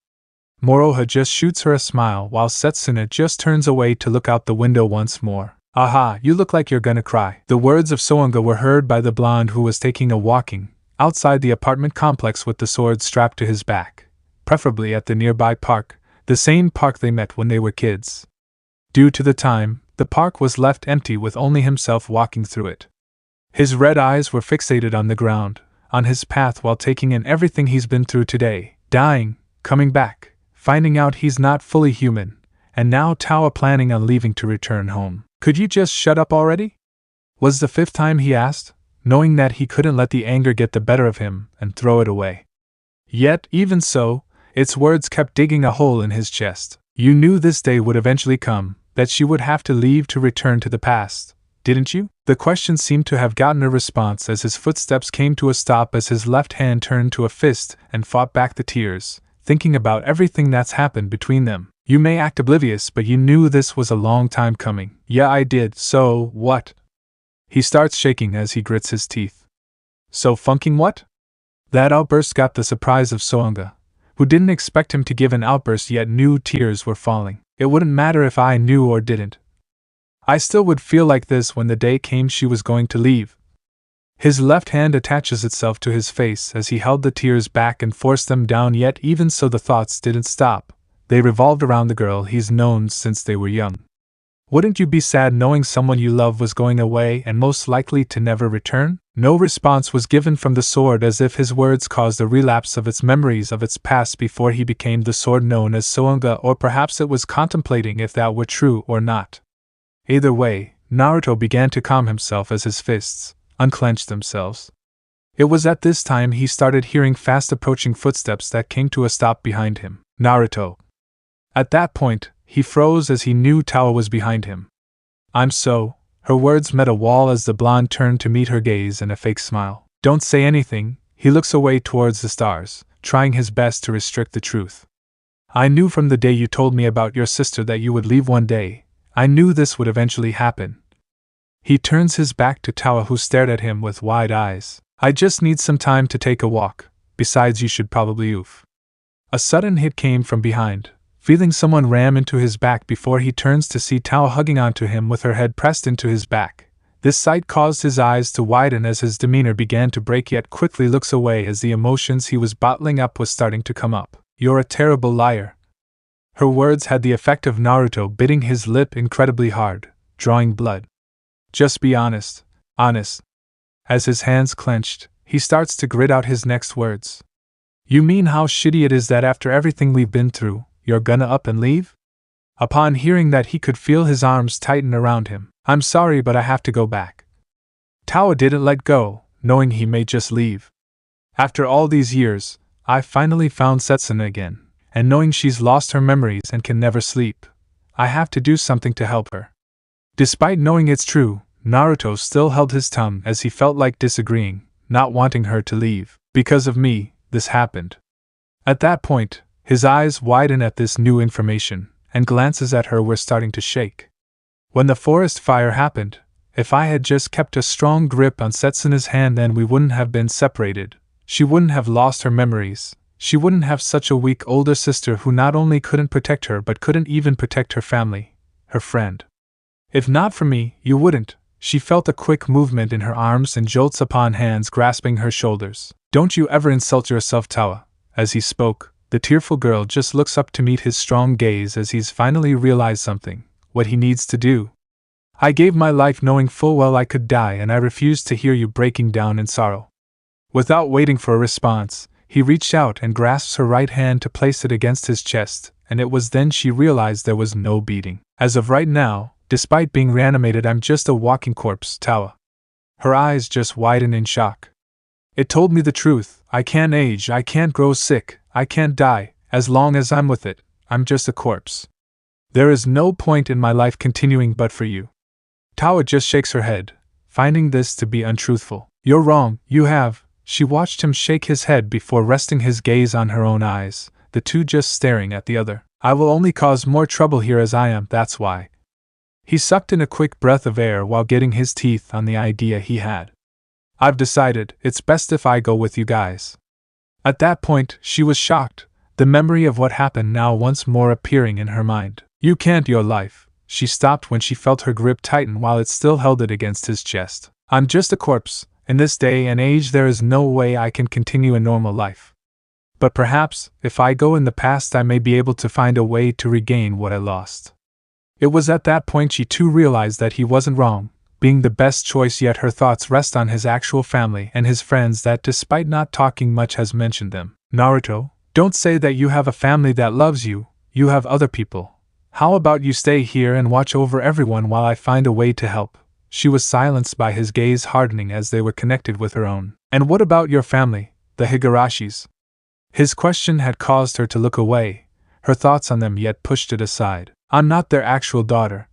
Moroha just shoots her a smile, while Setsuna just turns away to look out the window once more. Aha, you look like you're gonna cry. The words of Soanga were heard by the blonde who was taking a walking outside the apartment complex with the sword strapped to his back, preferably at the nearby park, the same park they met when they were kids. Due to the time, the park was left empty, with only himself walking through it. His red eyes were fixated on the ground, on his path, while taking in everything he's been through today, dying, coming back, finding out he's not fully human, and now Tawa planning on leaving to return home. Could you just shut up already? Was the 5th time he asked, knowing that he couldn't let the anger get the better of him and throw it away. Yet, even so, its words kept digging a hole in his chest. You knew this day would eventually come, that she would have to leave to return to the past, didn't you? The question seemed to have gotten a response as his footsteps came to a stop as his left hand turned to a fist and fought back the tears, thinking about everything that's happened between them. You may act oblivious, but you knew this was a long time coming. Yeah, I did, so what? He starts shaking as he grits his teeth. So funking what? That outburst got the surprise of Soanga, who didn't expect him to give an outburst yet knew tears were falling. It wouldn't matter if I knew or didn't. I still would feel like this when the day came she was going to leave. His left hand attaches itself to his face as he held the tears back and forced them down, yet even so the thoughts didn't stop. They revolved around the girl he's known since they were young. Wouldn't you be sad knowing someone you love was going away and most likely to never return? No response was given from the sword, as if his words caused a relapse of its memories of its past before he became the sword known as Soanga, or perhaps it was contemplating if that were true or not. Either way, Naruto began to calm himself as his fists unclenched themselves. It was at this time he started hearing fast approaching footsteps that came to a stop behind him. Naruto. At that point, he froze as he knew Tawa was behind him. I'm so. Her words met a wall as the blonde turned to meet her gaze and a fake smile. Don't say anything. He looks away towards the stars, trying his best to restrict the truth. I knew from the day you told me about your sister that you would leave one day. I knew this would eventually happen. He turns his back to Tawa, who stared at him with wide eyes. I just need some time to take a walk. Besides, you should probably oof. A sudden hit came from behind, feeling someone ram into his back before he turns to see Tawa hugging onto him with her head pressed into his back. This sight caused his eyes to widen as his demeanor began to break, yet quickly looks away as the emotions he was bottling up was starting to come up. You're a terrible liar. Her words had the effect of Naruto biting his lip incredibly hard, drawing blood. Just be honest. Honest. As his hands clenched, he starts to grit out his next words. You mean how shitty it is that after everything we've been through, you're gonna up and leave? Upon hearing that, he could feel his arms tighten around him. I'm sorry, but I have to go back. Tawa didn't let go, knowing he may just leave. After all these years, I finally found Setsuna again, and knowing she's lost her memories and can never sleep, I have to do something to help her. Despite knowing it's true, Naruto still held his tongue as he felt like disagreeing, not wanting her to leave. Because of me, this happened. At that point, his eyes widen at this new information, and glances at her were starting to shake. When the forest fire happened, if I had just kept a strong grip on Setsuna's hand, then we wouldn't have been separated. She wouldn't have lost her memories. She wouldn't have such a weak older sister who not only couldn't protect her but couldn't even protect her family, her friend. If not for me, you wouldn't. She felt a quick movement in her arms and jolts upon hands grasping her shoulders. Don't you ever insult yourself, Tawa. As he spoke, the tearful girl just looks up to meet his strong gaze as he's finally realized something, what he needs to do. I gave my life knowing full well I could die, and I refused to hear you breaking down in sorrow. Without waiting for a response, he reached out and grasped her right hand to place it against his chest, and it was then she realized there was no beating. As of right now, despite being reanimated, I'm just a walking corpse, Tawa. Her eyes just widened in shock. It told me the truth. I can't age, I can't grow sick, I can't die. As long as I'm with it, I'm just a corpse. There is no point in my life continuing but for you. Tawa just shakes her head, finding this to be untruthful. You're wrong, you have. She watched him shake his head before resting his gaze on her own eyes, the two just staring at the other. I will only cause more trouble here as I am, that's why. He sucked in a quick breath of air while getting his teeth on the idea he had. I've decided, it's best if I go with you guys. At that point, she was shocked, the memory of what happened now once more appearing in her mind. You can't, your life. She stopped when she felt her grip tighten while it still held it against his chest. I'm just a corpse. In this day and age there is no way I can continue a normal life. But perhaps, if I go in the past, I may be able to find a way to regain what I lost. It was at that point she too realized that he wasn't wrong, being the best choice, yet her thoughts rest on his actual family and his friends that, despite not talking much, has mentioned them. Naruto, don't say that you have a family that loves you, you have other people. How about you stay here and watch over everyone while I find a way to help? She was silenced by his gaze hardening as they were connected with her own. And what about your family, the Higarashis? His question had caused her to look away, her thoughts on them yet pushed it aside. I'm not their actual daughter.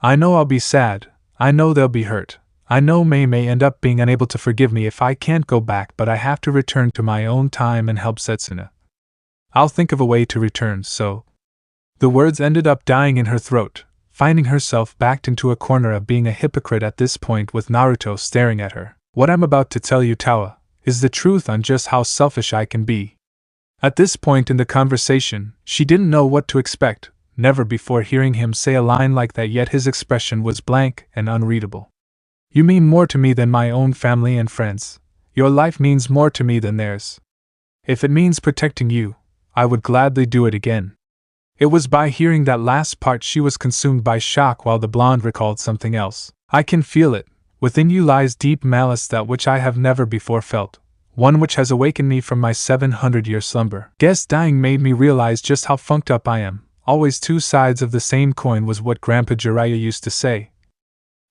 I know I'll be sad, I know they'll be hurt, I know may end up being unable to forgive me if I can't go back, but I have to return to my own time and help Setsuna. I'll think of a way to return, so. The words ended up dying in her throat, finding herself backed into a corner of being a hypocrite at this point with Naruto staring at her. What I'm about to tell you, Tawa, is the truth on just how selfish I can be. At this point in the conversation, she didn't know what to expect, never before hearing him say a line like that, yet his expression was blank and unreadable. You mean more to me than my own family and friends. Your life means more to me than theirs. If it means protecting you, I would gladly do it again. It was by hearing that last part she was consumed by shock, while the blonde recalled something else. I can feel it. Within you lies deep malice, that which I have never before felt, one which has awakened me from my 700-year slumber. Guess dying made me realize just how funked up I am. Always two sides of the same coin was what Grandpa Jiraiya used to say.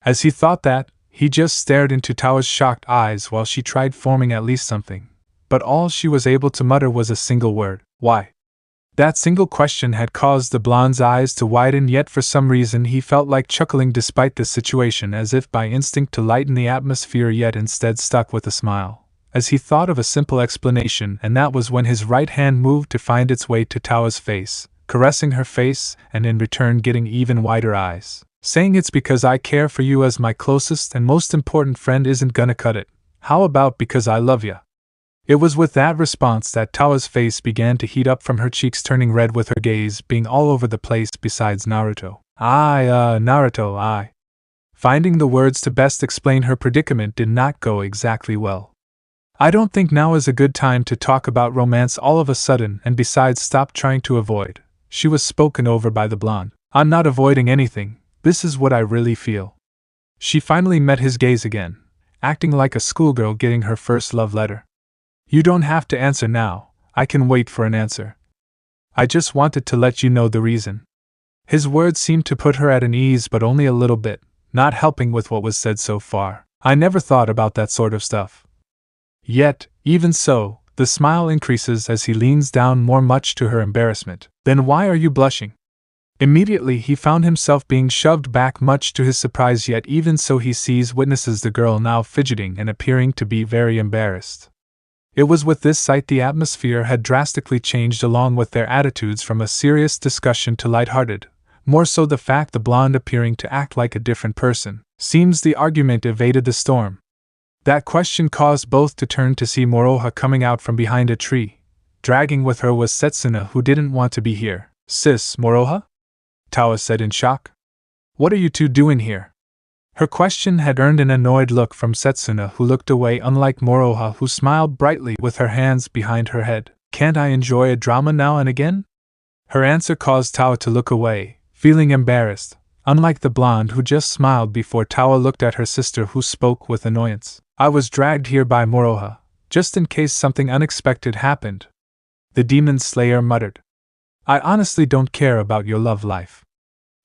As he thought that, he just stared into Tawa's shocked eyes while she tried forming at least something. But all she was able to mutter was a single word: why? That single question had caused the blonde's eyes to widen, yet for some reason he felt like chuckling despite the situation, as if by instinct to lighten the atmosphere, yet instead stuck with a smile, as he thought of a simple explanation, and that was when his right hand moved to find its way to Tawa's face, caressing her face, and in return getting even wider eyes, saying, "It's because I care for you as my closest and most important friend isn't gonna cut it. How about because I love ya?" It was with that response that Tawa's face began to heat up, from her cheeks turning red, with her gaze being all over the place besides Naruto. Naruto, I. Finding the words to best explain her predicament did not go exactly well. I don't think now is a good time to talk about romance all of a sudden, and besides, stop trying to avoid. She was spoken over by the blonde. I'm not avoiding anything, this is what I really feel. She finally met his gaze again, acting like a schoolgirl getting her first love letter. You don't have to answer now, I can wait for an answer. I just wanted to let you know the reason. His words seemed to put her at an ease, but only a little bit, not helping with what was said so far. I never thought about that sort of stuff. Yet, even so, the smile increases as he leans down more, much to her embarrassment. Then why are you blushing? Immediately he found himself being shoved back, much to his surprise, yet even so he witnesses the girl now fidgeting and appearing to be very embarrassed. It was with this sight the atmosphere had drastically changed, along with their attitudes from a serious discussion to lighthearted. More so the fact the blonde appearing to act like a different person. Seems the argument evaded the storm. That question caused both to turn to see Moroha coming out from behind a tree. Dragging with her was Setsuna, who didn't want to be here. Sis, Moroha? Tawa said in shock. What are you two doing here? Her question had earned an annoyed look from Setsuna, who looked away, unlike Moroha, who smiled brightly with her hands behind her head. Can't I enjoy a drama now and again? Her answer caused Tawa to look away, feeling embarrassed, unlike the blonde who just smiled before. Tawa looked at her sister, who spoke with annoyance. I was dragged here by Moroha, just in case something unexpected happened. The demon slayer muttered. I honestly don't care about your love life.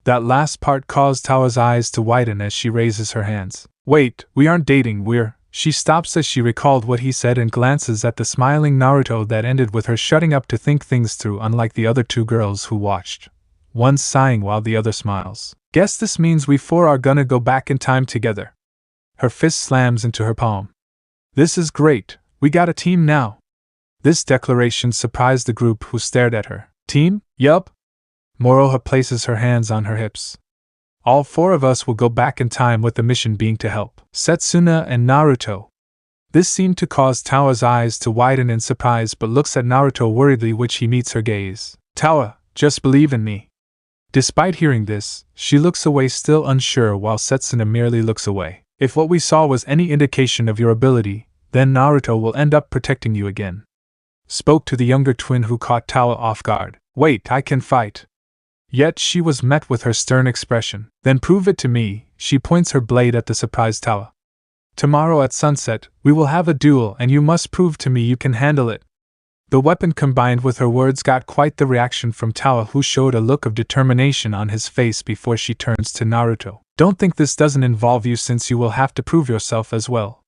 That last part caused Tawa's eyes to widen as she raises her hands. Wait, we aren't dating, we're. She stops as she recalled what he said and glances at the smiling Naruto. That ended with her shutting up to think things through, unlike the other two girls who watched. One sighing while the other smiles. Guess this means we four are gonna go back in time together. Her fist slams into her palm. This is great, we got a team now. This declaration surprised the group, who stared at her. Team? Yup. Moroha places her hands on her hips. All four of us will go back in time, with the mission being to help Setsuna and Naruto. This seemed to cause Tawa's eyes to widen in surprise, but looks at Naruto worriedly, which he meets her gaze. Tawa, just believe in me. Despite hearing this, she looks away, still unsure, while Setsuna merely looks away. If what we saw was any indication of your ability, then Naruto will end up protecting you again. Spoke to the younger twin, who caught Tawa off guard. Wait, I can fight. Yet she was met with her stern expression. Then prove it to me. She points her blade at the surprised Tawa. Tomorrow at sunset, we will have a duel, and you must prove to me you can handle it. The weapon combined with her words got quite the reaction from Tawa, who showed a look of determination on his face before she turns to Naruto. Don't think this doesn't involve you, since you will have to prove yourself as well.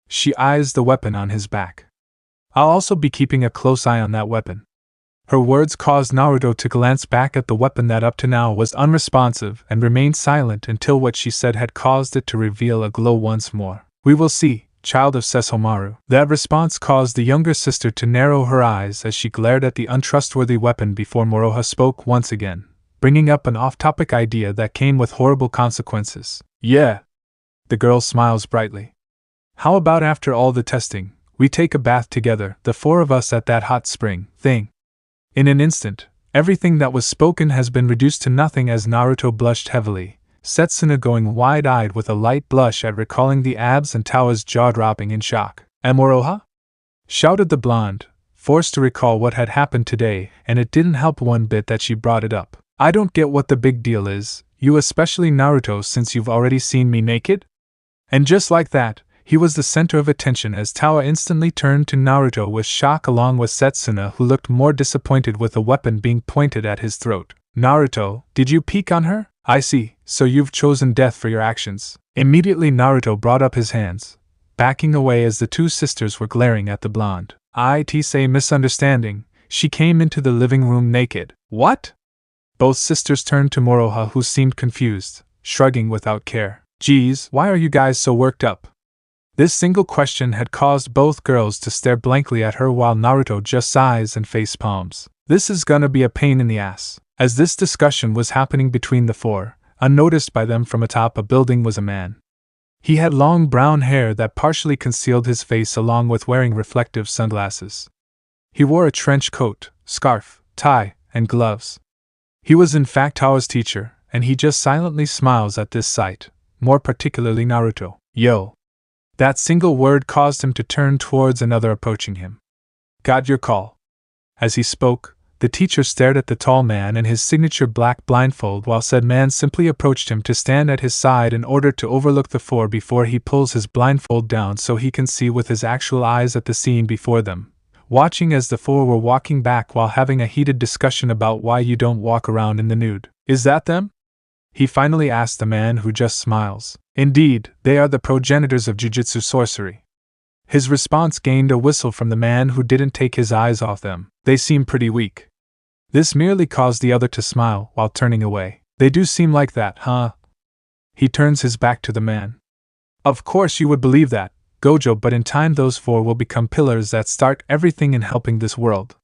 She eyes the weapon on his back. I'll also be keeping a close eye on that weapon. Her words caused Naruto to glance back at the weapon that up to now was unresponsive and remained silent until what she said had caused it to reveal a glow once more. "We will see, child of Sesomaru." That response caused the younger sister to narrow her eyes as she glared at the untrustworthy weapon before Moroha spoke once again, bringing up an off-topic idea that came with horrible consequences. "Yeah." The girl smiles brightly. "How about after all the testing, we take a bath together, the four of us at that hot spring thing?" In an instant, everything that was spoken has been reduced to nothing as Naruto blushed heavily, Setsuna going wide-eyed with a light blush at recalling the abs and Tawa's jaw dropping in shock. "Amoroha?" shouted the blonde, forced to recall what had happened today, and it didn't help one bit that she brought it up. "I don't get what the big deal is, you especially Naruto, since you've already seen me naked?" And just like that, he was the center of attention as Tawa instantly turned to Naruto with shock along with Setsuna, who looked more disappointed with the weapon being pointed at his throat. "Naruto, did you peek on her? I see, so you've chosen death for your actions." Immediately Naruto brought up his hands, backing away as the two sisters were glaring at the blonde. "It's a misunderstanding, she came into the living room naked." "What?" Both sisters turned to Moroha, who seemed confused, shrugging without care. "Geez, why are you guys so worked up?" This single question had caused both girls to stare blankly at her while Naruto just sighs and face palms. This is gonna be a pain in the ass. As this discussion was happening between the four, unnoticed by them from atop a building was a man. He had long brown hair that partially concealed his face along with wearing reflective sunglasses. He wore a trench coat, scarf, tie, and gloves. He was in fact Tawa's teacher, and he just silently smiles at this sight, more particularly Naruto. "Yo." That single word caused him to turn towards another approaching him. "Got your call." As he spoke, the teacher stared at the tall man in his signature black blindfold while said man simply approached him to stand at his side in order to overlook the four before he pulls his blindfold down so he can see with his actual eyes at the scene before them, watching as the four were walking back while having a heated discussion about why you don't walk around in the nude. "Is that them?" he finally asked the man who just smiles. "Indeed, they are the progenitors of jujutsu sorcery." His response gained a whistle from the man who didn't take his eyes off them. "They seem pretty weak." This merely caused the other to smile while turning away. "They do seem like that, huh?" He turns his back to the man. "Of course you would believe that, Gojo, but in time those four will become pillars that start everything in helping this world."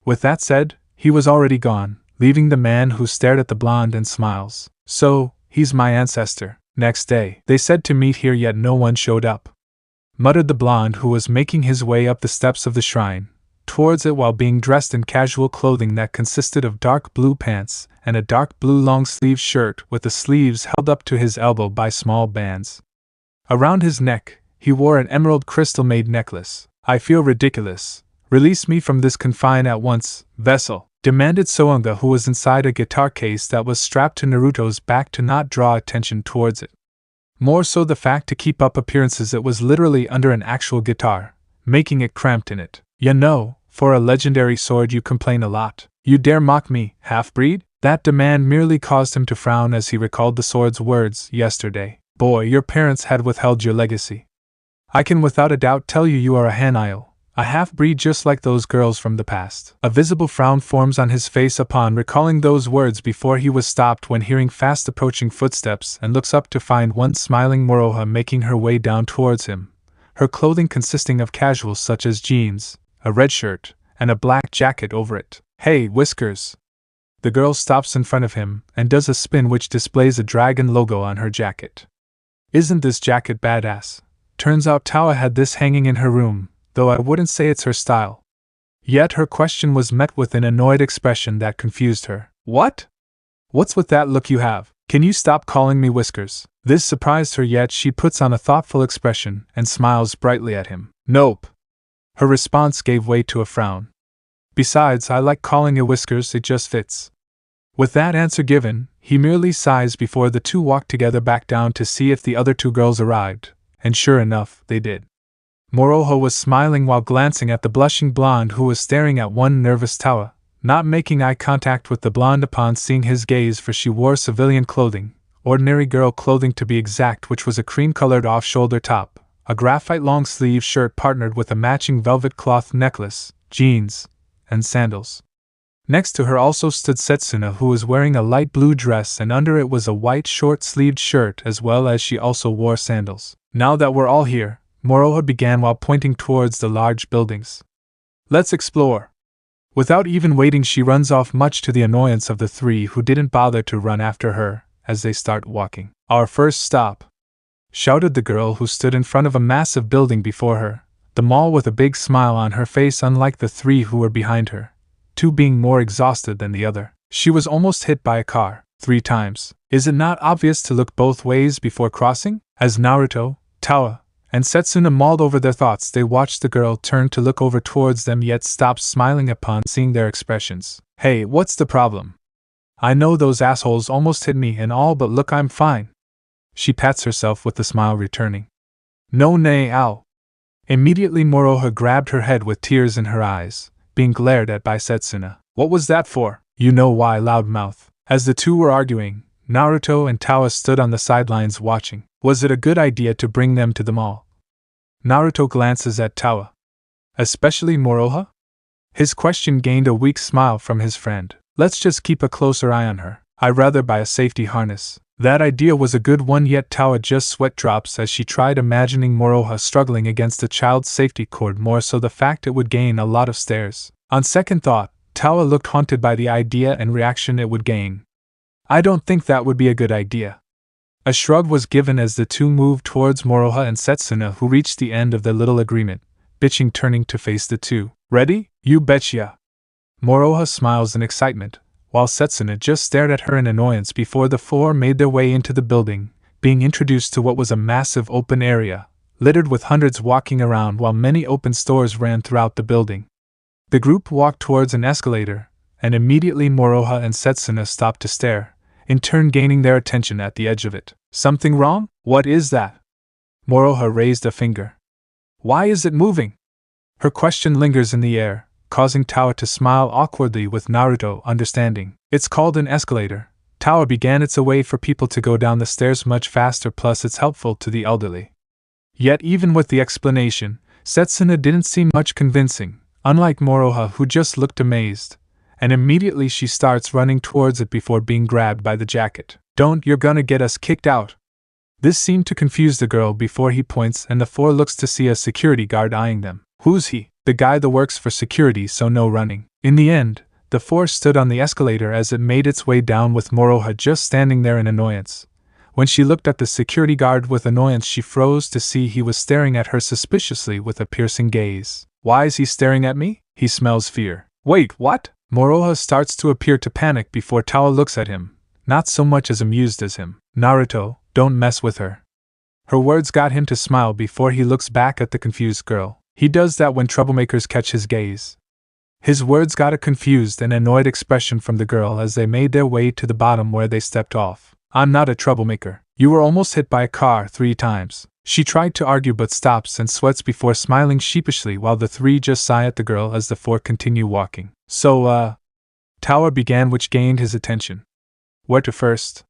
With that said, he was already gone, leaving the man who stared at the blonde and smiles. "So, he's my ancestor." Next day, they said to meet here, yet no one showed up, muttered the blonde who was making his way up the steps of the shrine, towards it while being dressed in casual clothing that consisted of dark blue pants and a dark blue long-sleeved shirt with the sleeves held up to his elbow by small bands. Around his neck, he wore an emerald crystal-made necklace. "I feel ridiculous. Release me from this confine at once, vessel," demanded Soanga, who was inside a guitar case that was strapped to Naruto's back to not draw attention towards it. More so the fact to keep up appearances it was literally under an actual guitar, making it cramped in it. "You know, for a legendary sword you complain a lot. You dare mock me, half-breed?" That demand merely caused him to frown as he recalled the sword's words yesterday. "Boy, your parents had withheld your legacy. I can without a doubt tell you are a Hanyo, a half-breed just like those girls from the past." A visible frown forms on his face upon recalling those words before he was stopped when hearing fast-approaching footsteps and looks up to find one smiling Moroha making her way down towards him, her clothing consisting of casuals such as jeans, a red shirt, and a black jacket over it. "Hey, Whiskers!" The girl stops in front of him and does a spin which displays a dragon logo on her jacket. "Isn't this jacket badass?" Turns out Tawa had this hanging in her room, though I wouldn't say it's her style. Yet her question was met with an annoyed expression that confused her. "What? What's with that look you have? Can you stop calling me Whiskers?" This surprised her, yet she puts on a thoughtful expression and smiles brightly at him. "Nope." Her response gave way to a frown. "Besides, I like calling you Whiskers, it just fits." With that answer given, he merely sighs before the two walked together back down to see if the other two girls arrived, and sure enough, they did. Moroha was smiling while glancing at the blushing blonde who was staring at one nervous Tawa, not making eye contact with the blonde upon seeing his gaze, for she wore civilian clothing, ordinary girl clothing to be exact, which was a cream-colored off-shoulder top, a graphite long-sleeve shirt partnered with a matching velvet cloth necklace, jeans, and sandals. Next to her also stood Setsuna, who was wearing a light blue dress and under it was a white short-sleeved shirt, as well as she also wore sandals. Now that we're all here, Moroha began while pointing towards the large buildings. Let's explore. Without even waiting, she runs off, much to the annoyance of the three, who didn't bother to run after her as they start walking. Our first stop, shouted the girl who stood in front of a massive building before her, the mall, with a big smile on her face, unlike the three who were behind her, two being more exhausted than the other. She was almost hit by a car 3 times. Is it not obvious to look both ways before crossing? As Naruto, Tawa, and Setsuna mulled over their thoughts, they watched the girl turn to look over towards them, yet stopped smiling upon seeing their expressions. Hey, what's the problem? I know those assholes almost hit me and all, but look, I'm fine. She pats herself with the smile returning. No, nay, ow. Immediately Moroha grabbed her head with tears in her eyes, being glared at by Setsuna. What was that for? You know why, loudmouth. As the two were arguing, Naruto and Tawa stood on the sidelines watching. Was it a good idea to bring them to the mall? Naruto glances at Tawa. Especially Moroha? His question gained a weak smile from his friend. Let's just keep a closer eye on her. I'd rather buy a safety harness. That idea was a good one, yet Tawa just sweat drops as she tried imagining Moroha struggling against a child's safety cord, more so the fact it would gain a lot of stares. On second thought, Tawa looked haunted by the idea and reaction it would gain. I don't think that would be a good idea. A shrug was given as the two moved towards Moroha and Setsuna, who reached the end of their little agreement, bitching, turning to face the two. Ready? You betcha. Moroha smiles in excitement, while Setsuna just stared at her in annoyance before the four made their way into the building, being introduced to what was a massive open area, littered with hundreds walking around while many open stores ran throughout the building. The group walked towards an escalator, and immediately Moroha and Setsuna stopped to stare, in turn gaining their attention at the edge of it. Something wrong? What is that? Moroha raised a finger. Why is it moving? Her question lingers in the air, causing Tawa to smile awkwardly, with Naruto understanding. It's called an escalator. Tawa began. It's a way for people to go down the stairs much faster, plus it's helpful to the elderly. Yet even with the explanation, Setsuna didn't seem much convincing, unlike Moroha, who just looked amazed, and immediately she starts running towards it before being grabbed by the jacket. Don't, you're gonna get us kicked out. This seemed to confuse the girl before he points and the four looks to see a security guard eyeing them. Who's he? The guy that works for security, so no running. In the end, the four stood on the escalator as it made its way down, with Moroha just standing there in annoyance. When she looked at the security guard with annoyance, she froze to see he was staring at her suspiciously with a piercing gaze. Why is he staring at me? He smells fear. Wait, what? Moroha starts to appear to panic before Tawa looks at him, not so much as amused as him. Naruto, don't mess with her. Her words got him to smile before he looks back at the confused girl. He does that when troublemakers catch his gaze. His words got a confused and annoyed expression from the girl as they made their way to the bottom where they stepped off. I'm not a troublemaker. You were almost hit by a car 3 times. She tried to argue but stops and sweats before smiling sheepishly, while the three just sigh at the girl as the four continue walking. So, Tawa began, which gained his attention. Where to first?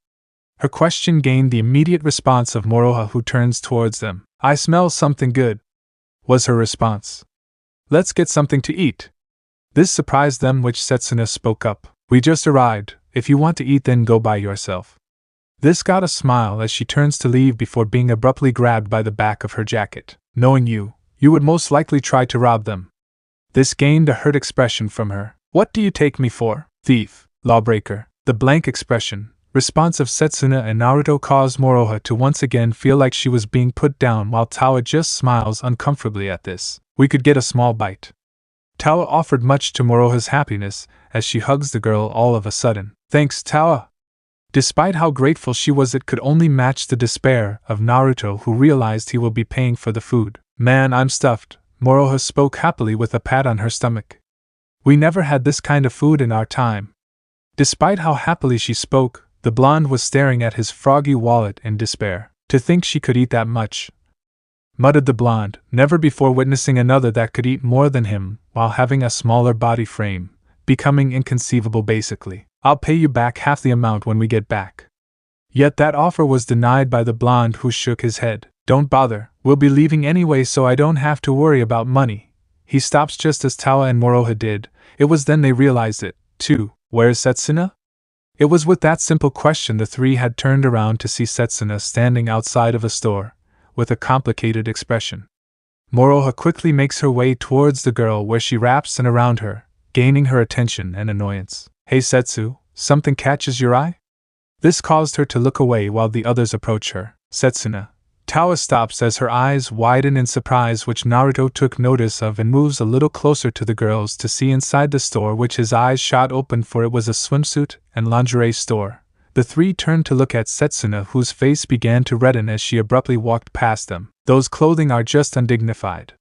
Her question gained the immediate response of Moroha, who turns towards them. I smell something good, was her response. Let's get something to eat. This surprised them, which Setsuna spoke up. We just arrived. If you want to eat, then go by yourself. This got a smile as she turns to leave before being abruptly grabbed by the back of her jacket. Knowing you would most likely try to rob them. This gained a hurt expression from her. What do you take me for? Thief, lawbreaker. The blank expression, response of Setsuna and Naruto caused Moroha to once again feel like she was being put down, while Tawa just smiles uncomfortably at this. We could get a small bite. Tawa offered, much to Moroha's happiness, as she hugs the girl all of a sudden. Thanks, Tawa. Despite how grateful she was, it could only match the despair of Naruto, who realized he will be paying for the food. Man, I'm stuffed, Moroha spoke happily with a pat on her stomach. We never had this kind of food in our time. Despite how happily she spoke, the blonde was staring at his froggy wallet in despair. To think she could eat that much, muttered the blonde, never before witnessing another that could eat more than him while having a smaller body frame, becoming inconceivable basically. I'll pay you back half the amount when we get back. Yet that offer was denied by the blonde, who shook his head. Don't bother, we'll be leaving anyway, so I don't have to worry about money. He stops just as Tawa and Moroha did. It was then they realized it. 2. Where's Setsuna? It was with that simple question the three had turned around to see Setsuna standing outside of a store, with a complicated expression. Moroha quickly makes her way towards the girl where she wraps and around her, gaining her attention and annoyance. Hey Setsu, something catches your eye? This caused her to look away while the others approach her. Setsuna. Tawa stops as her eyes widen in surprise, which Naruto took notice of, and moves a little closer to the girls to see inside the store, which his eyes shot open, for it was a swimsuit and lingerie store. The three turned to look at Setsuna, whose face began to redden as she abruptly walked past them. Those clothing are just undignified,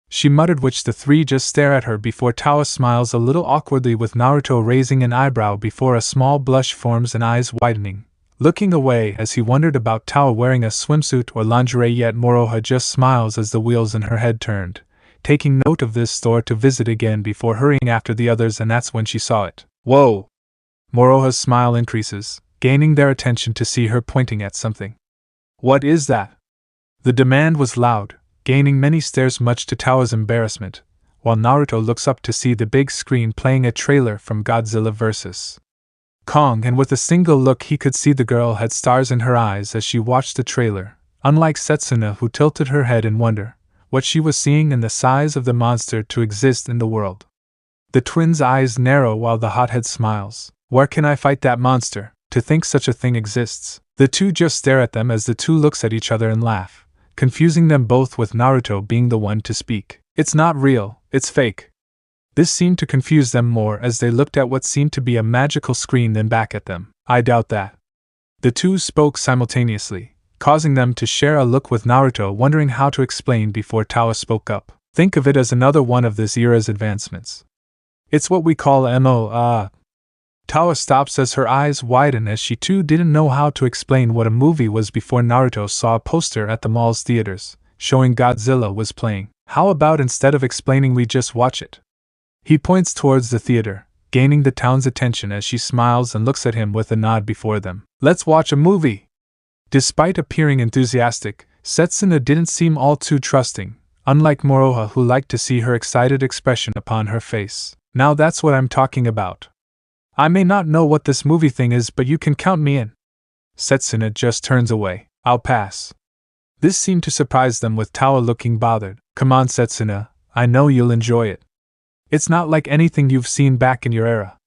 she muttered, which the three just stare at her before Tawa smiles a little awkwardly, with Naruto raising an eyebrow before a small blush forms and eyes widening, looking away as he wondered about Tawa wearing a swimsuit or lingerie, yet Moroha just smiles as the wheels in her head turned, taking note of this store to visit again before hurrying after the others, and that's when she saw it. Whoa! Moroha's smile increases, gaining their attention to see her pointing at something. What is that? The demand was loud, gaining many stares, much to Tawa's embarrassment, while Naruto looks up to see the big screen playing a trailer from Godzilla vs. Kong, and with a single look he could see the girl had stars in her eyes as she watched the trailer, unlike Setsuna, who tilted her head in wonder what she was seeing and the size of the monster to exist in the world. The twins' eyes narrow while the hothead smiles. Where can I fight that monster? To think such a thing exists. The two just stare at them as the two looks at each other and laugh, confusing them both, with Naruto being the one to speak. It's not real, it's fake. This seemed to confuse them more as they looked at what seemed to be a magical screen then back at them. I doubt that. The two spoke simultaneously, causing them to share a look, with Naruto wondering how to explain before Tawa spoke up. Think of it as another one of this era's advancements. It's what we call Tawa stops as her eyes widen, as she too didn't know how to explain what a movie was before Naruto saw a poster at the mall's theaters, showing Godzilla was playing. How about instead of explaining we just watch it? He points towards the theater, gaining the town's attention as she smiles and looks at him with a nod before them. Let's watch a movie! Despite appearing enthusiastic, Setsuna didn't seem all too trusting, unlike Moroha, who liked to see her excited expression upon her face. Now that's what I'm talking about. I may not know what this movie thing is, but you can count me in. Setsuna just turns away. I'll pass. This seemed to surprise them, with Tawa looking bothered. Come on, Setsuna, I know you'll enjoy it. It's not like anything you've seen back in your era.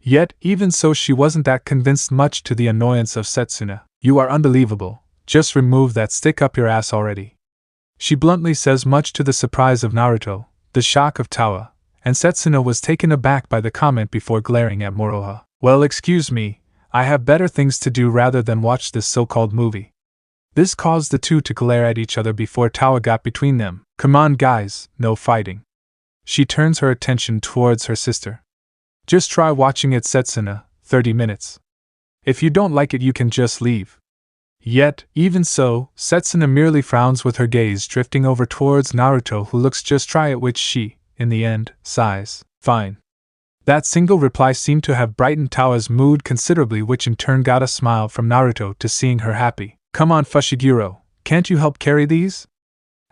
Yet, even so, she wasn't that convinced, much to the annoyance of Setsuna. You are unbelievable. Just remove that stick up your ass already. She bluntly says, much to the surprise of Naruto, the shock of Tawa, and Setsuna was taken aback by the comment before glaring at Moroha. Well, excuse me, I have better things to do rather than watch this so-called movie. This caused the two to glare at each other before Tawa got between them. Come on guys, no fighting. She turns her attention towards her sister. Just try watching it, Setsuna, 30 minutes. If you don't like it you can just leave. Yet, even so, Setsuna merely frowns, with her gaze drifting over towards Naruto, who looks just try it, which she, in the end, sighs. Fine. That single reply seemed to have brightened Tawa's mood considerably, which in turn got a smile from Naruto to seeing her happy. Come on Fushiguro, can't you help carry these?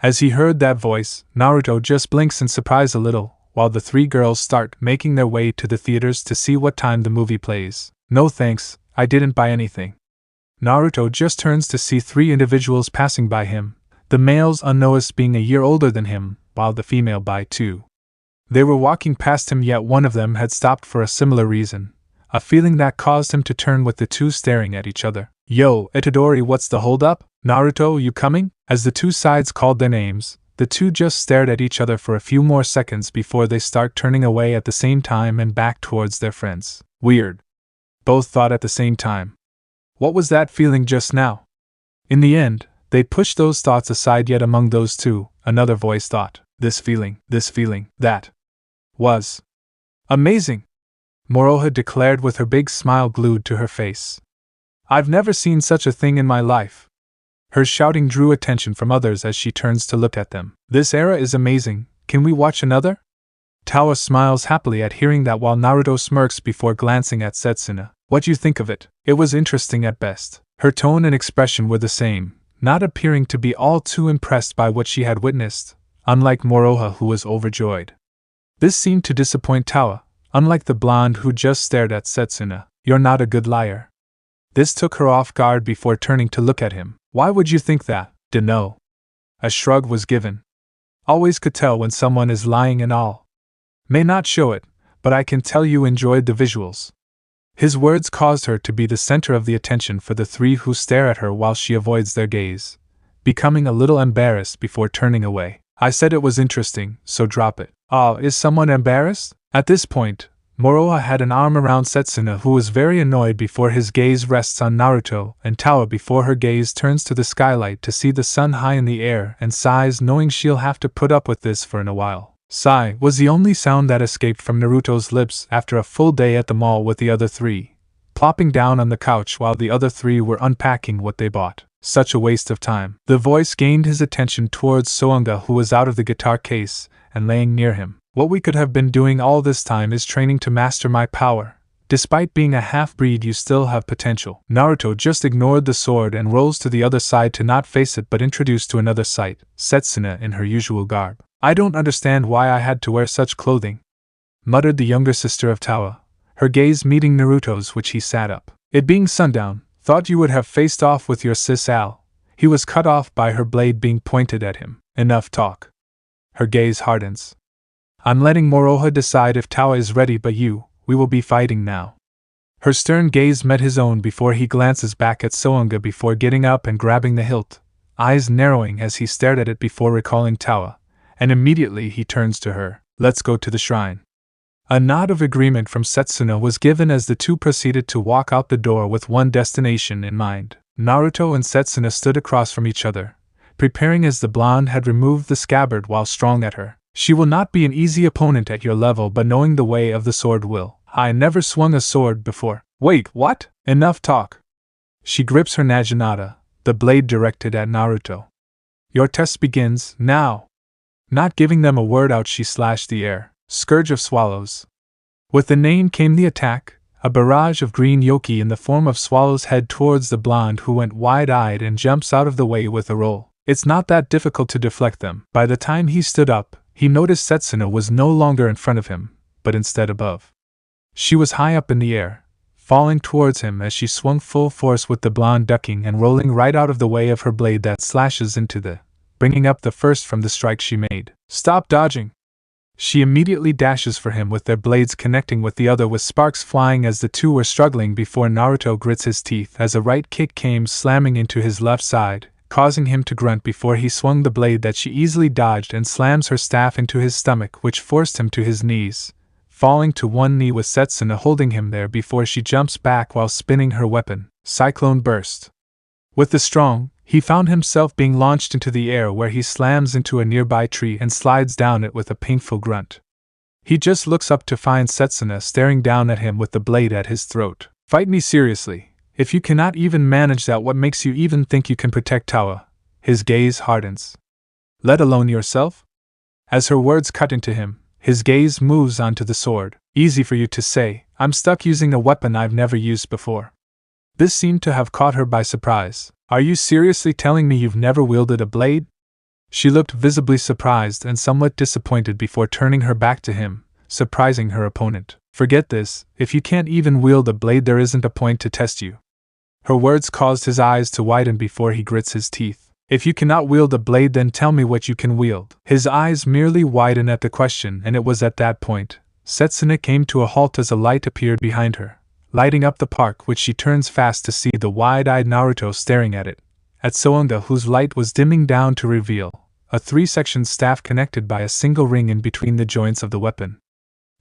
As he heard that voice, Naruto just blinks in surprise a little, while the three girls start making their way to the theaters to see what time the movie plays. No thanks, I didn't buy anything. Naruto just turns to see three individuals passing by him, the males unnoticed being a year older than him, while the female by 2. They were walking past him, yet one of them had stopped for a similar reason, a feeling that caused him to turn, with the two staring at each other. Yo, Itadori, what's the holdup? Naruto, you coming? As the two sides called their names, the two just stared at each other for a few more seconds before they start turning away at the same time and back towards their friends. Weird. Both thought at the same time. What was that feeling just now? In the end, they pushed those thoughts aside, yet among those two, another voice thought, this feeling, that was amazing, Moroha declared with her big smile glued to her face. I've never seen such a thing in my life. Her shouting drew attention from others as she turns to look at them. This era is amazing, can we watch another? Tawa smiles happily at hearing that, while Naruto smirks before glancing at Setsuna. What do you think of it? It was interesting at best. Her tone and expression were the same, not appearing to be all too impressed by what she had witnessed, unlike Moroha, who was overjoyed. This seemed to disappoint Tawa, unlike the blonde who just stared at Setsuna. "You're not a good liar." This took her off guard before turning to look at him. "Why would you think that?" "Dunno." A shrug was given. "Always could tell when someone is lying and all. May not show it, but I can tell you enjoyed the visuals." His words caused her to be the center of the attention for the three who stare at her while she avoids their gaze, becoming a little embarrassed before turning away. "I said it was interesting, so drop it." "Ah, is someone embarrassed?" At this point, Moroha had an arm around Setsuna, who was very annoyed before his gaze rests on Naruto, and Tawa before her gaze turns to the skylight to see the sun high in the air and sighs, knowing she'll have to put up with this for a while. Sigh was the only sound that escaped from Naruto's lips after a full day at the mall with the other three, plopping down on the couch while the other three were unpacking what they bought. Such a waste of time. The voice gained his attention towards Soanga, who was out of the guitar case and laying near him. "What we could have been doing all this time is training to master my power. Despite being a half-breed, you still have potential." Naruto just ignored the sword and rolls to the other side to not face it but introduced to another sight, Setsuna in her usual garb. "I don't understand why I had to wear such clothing," muttered the younger sister of Tawa, her gaze meeting Naruto's, which he sat up. "It being sundown, thought you would have faced off with your sis Al." He was cut off by her blade being pointed at him. "Enough talk." Her gaze hardens. "I'm letting Moroha decide if Tawa is ready, but we will be fighting now." Her stern gaze met his own before he glances back at Soanga before getting up and grabbing the hilt, eyes narrowing as he stared at it before recalling Tawa, and immediately he turns to her. "Let's go to the shrine." A nod of agreement from Setsuna was given as the two proceeded to walk out the door with one destination in mind. Naruto and Setsuna stood across from each other, preparing as the blonde had removed the scabbard while strong at her. "She will not be an easy opponent at your level, but knowing the way of the sword will." "I never swung a sword before." "Wait, what?" "Enough talk." She grips her naginata, the blade directed at Naruto. "Your test begins now." Not giving them a word out, she slashed the air. Scourge of Swallows. With the name came the attack, a barrage of green yoki in the form of swallows head towards the blonde, who went wide-eyed and jumps out of the way with a roll. It's not that difficult to deflect them. By the time he stood up, he noticed Setsuna was no longer in front of him, but instead above. She was high up in the air, falling towards him as she swung full force, with the blonde ducking and rolling right out of the way of her blade that slashes into the, bringing up the first from the strike she made. "Stop dodging!" She immediately dashes for him with their blades connecting with the other, with sparks flying as the two were struggling before Naruto grits his teeth as a right kick came slamming into his left side, causing him to grunt before he swung the blade that she easily dodged and slams her staff into his stomach, which forced him to his knees, falling to one knee with Setsuna holding him there before she jumps back while spinning her weapon. Cyclone burst. With the strong, he found himself being launched into the air, where he slams into a nearby tree and slides down it with a painful grunt. He just looks up to find Setsuna staring down at him with the blade at his throat. "Fight me seriously. If you cannot even manage that, what makes you even think you can protect Tawa?" His gaze hardens. "Let alone yourself?" As her words cut into him, his gaze moves onto the sword. "Easy for you to say. I'm stuck using a weapon I've never used before." This seemed to have caught her by surprise. "Are you seriously telling me you've never wielded a blade?" She looked visibly surprised and somewhat disappointed before turning her back to him, surprising her opponent. "Forget this. If you can't even wield a blade, there isn't a point to test you." Her words caused his eyes to widen before he grits his teeth. "If you cannot wield a blade, then tell me what you can wield." His eyes merely widen at the question, and it was at that point Setsuna came to a halt as a light appeared behind her, lighting up the park, which she turns fast to see the wide-eyed Naruto staring at it, at Soanga, whose light was dimming down to reveal a three-sectioned staff connected by a single ring in between the joints of the weapon.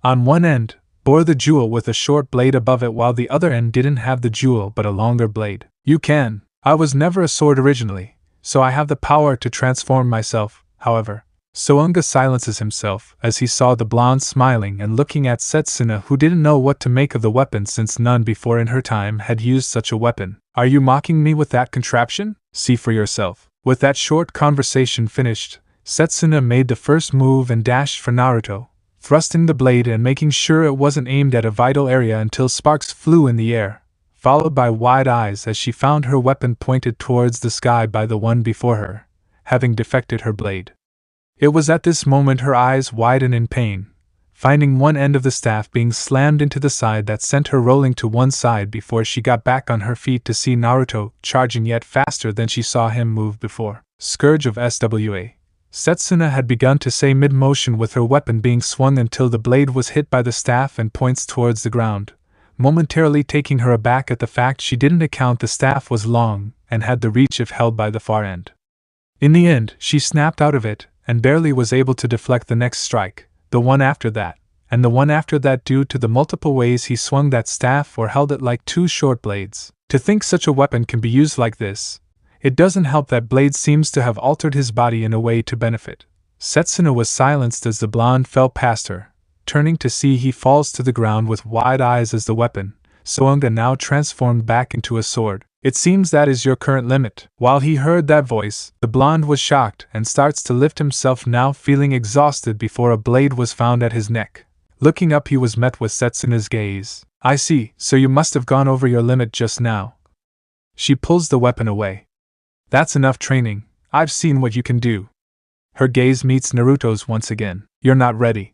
On one end bore the jewel with a short blade above it, while the other end didn't have the jewel but a longer blade. "You can. I was never a sword originally, so I have the power to transform myself, however." Soanga silences himself as he saw the blonde smiling and looking at Setsuna, who didn't know what to make of the weapon since none before in her time had used such a weapon. "Are you mocking me with that contraption? See for yourself." With that short conversation finished, Setsuna made the first move and dashed for Naruto, thrusting the blade and making sure it wasn't aimed at a vital area until sparks flew in the air, followed by wide eyes as she found her weapon pointed towards the sky by the one before her, having defected her blade. It was at this moment her eyes widen in pain, finding one end of the staff being slammed into the side that sent her rolling to one side before she got back on her feet to see Naruto charging yet faster than she saw him move before. Scourge of SWA. Setsuna had begun to say mid-motion with her weapon being swung until the blade was hit by the staff and points towards the ground, momentarily taking her aback at the fact she didn't account the staff was long and had the reach if held by the far end. In the end, she snapped out of it and barely was able to deflect the next strike, the one after that, and the one after that due to the multiple ways he swung that staff or held it like two short blades. To think such a weapon can be used like this, it doesn't help that blade seems to have altered his body in a way to benefit. Setsuna was silenced as the blonde fell past her, turning to see he falls to the ground with wide eyes as the weapon, swung and now transformed back into a sword. It seems that is your current limit. While he heard that voice, the blonde was shocked and starts to lift himself now feeling exhausted before a blade was found at his neck. Looking up he was met with Setsuna's gaze. I see, so you must have gone over your limit just now. She pulls the weapon away. That's enough training, I've seen what you can do. Her gaze meets Naruto's once again. You're not ready.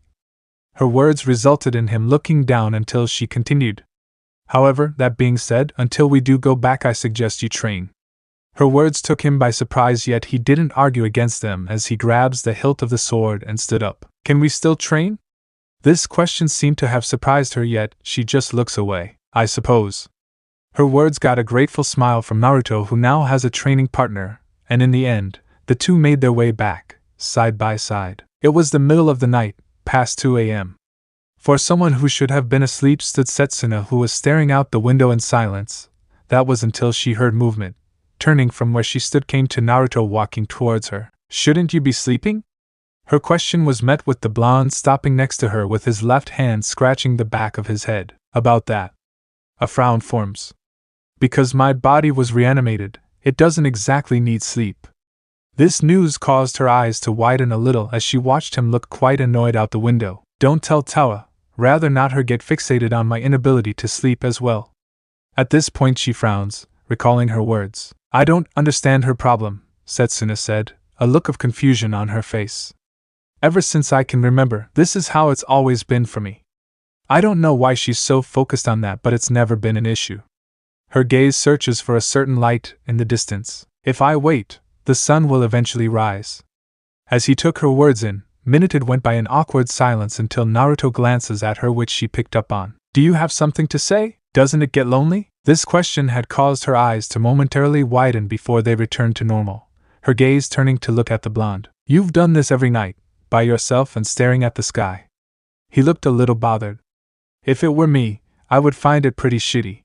Her words resulted in him looking down until she continued. However, that being said, until we do go back I suggest you train. Her words took him by surprise yet he didn't argue against them as he grabs the hilt of the sword and stood up. Can we still train? This question seemed to have surprised her yet she just looks away. I suppose. Her words got a grateful smile from Naruto who now has a training partner, and in the end, the two made their way back, side by side. It was the middle of the night, past 2 a.m. For someone who should have been asleep stood Setsuna who was staring out the window in silence. That was until she heard movement. Turning from where she stood came to Naruto walking towards her. Shouldn't you be sleeping? Her question was met with the blonde stopping next to her with his left hand scratching the back of his head. About that. A frown forms. Because my body was reanimated, it doesn't exactly need sleep. This news caused her eyes to widen a little as she watched him look quite annoyed out the window. Don't tell Tawa, rather not her get fixated on my inability to sleep as well. At this point she frowns, recalling her words. I don't understand her problem, Setsuna said, a look of confusion on her face. Ever since I can remember, this is how it's always been for me. I don't know why she's so focused on that, but it's never been an issue. Her gaze searches for a certain light in the distance. If I wait, the sun will eventually rise. As he took her words in, minute went by in awkward silence until Naruto glances at her which she picked up on. Do you have something to say? Doesn't it get lonely? This question had caused her eyes to momentarily widen before they returned to normal, her gaze turning to look at the blonde. You've done this every night, by yourself and staring at the sky. He looked a little bothered. If it were me, I would find it pretty shitty.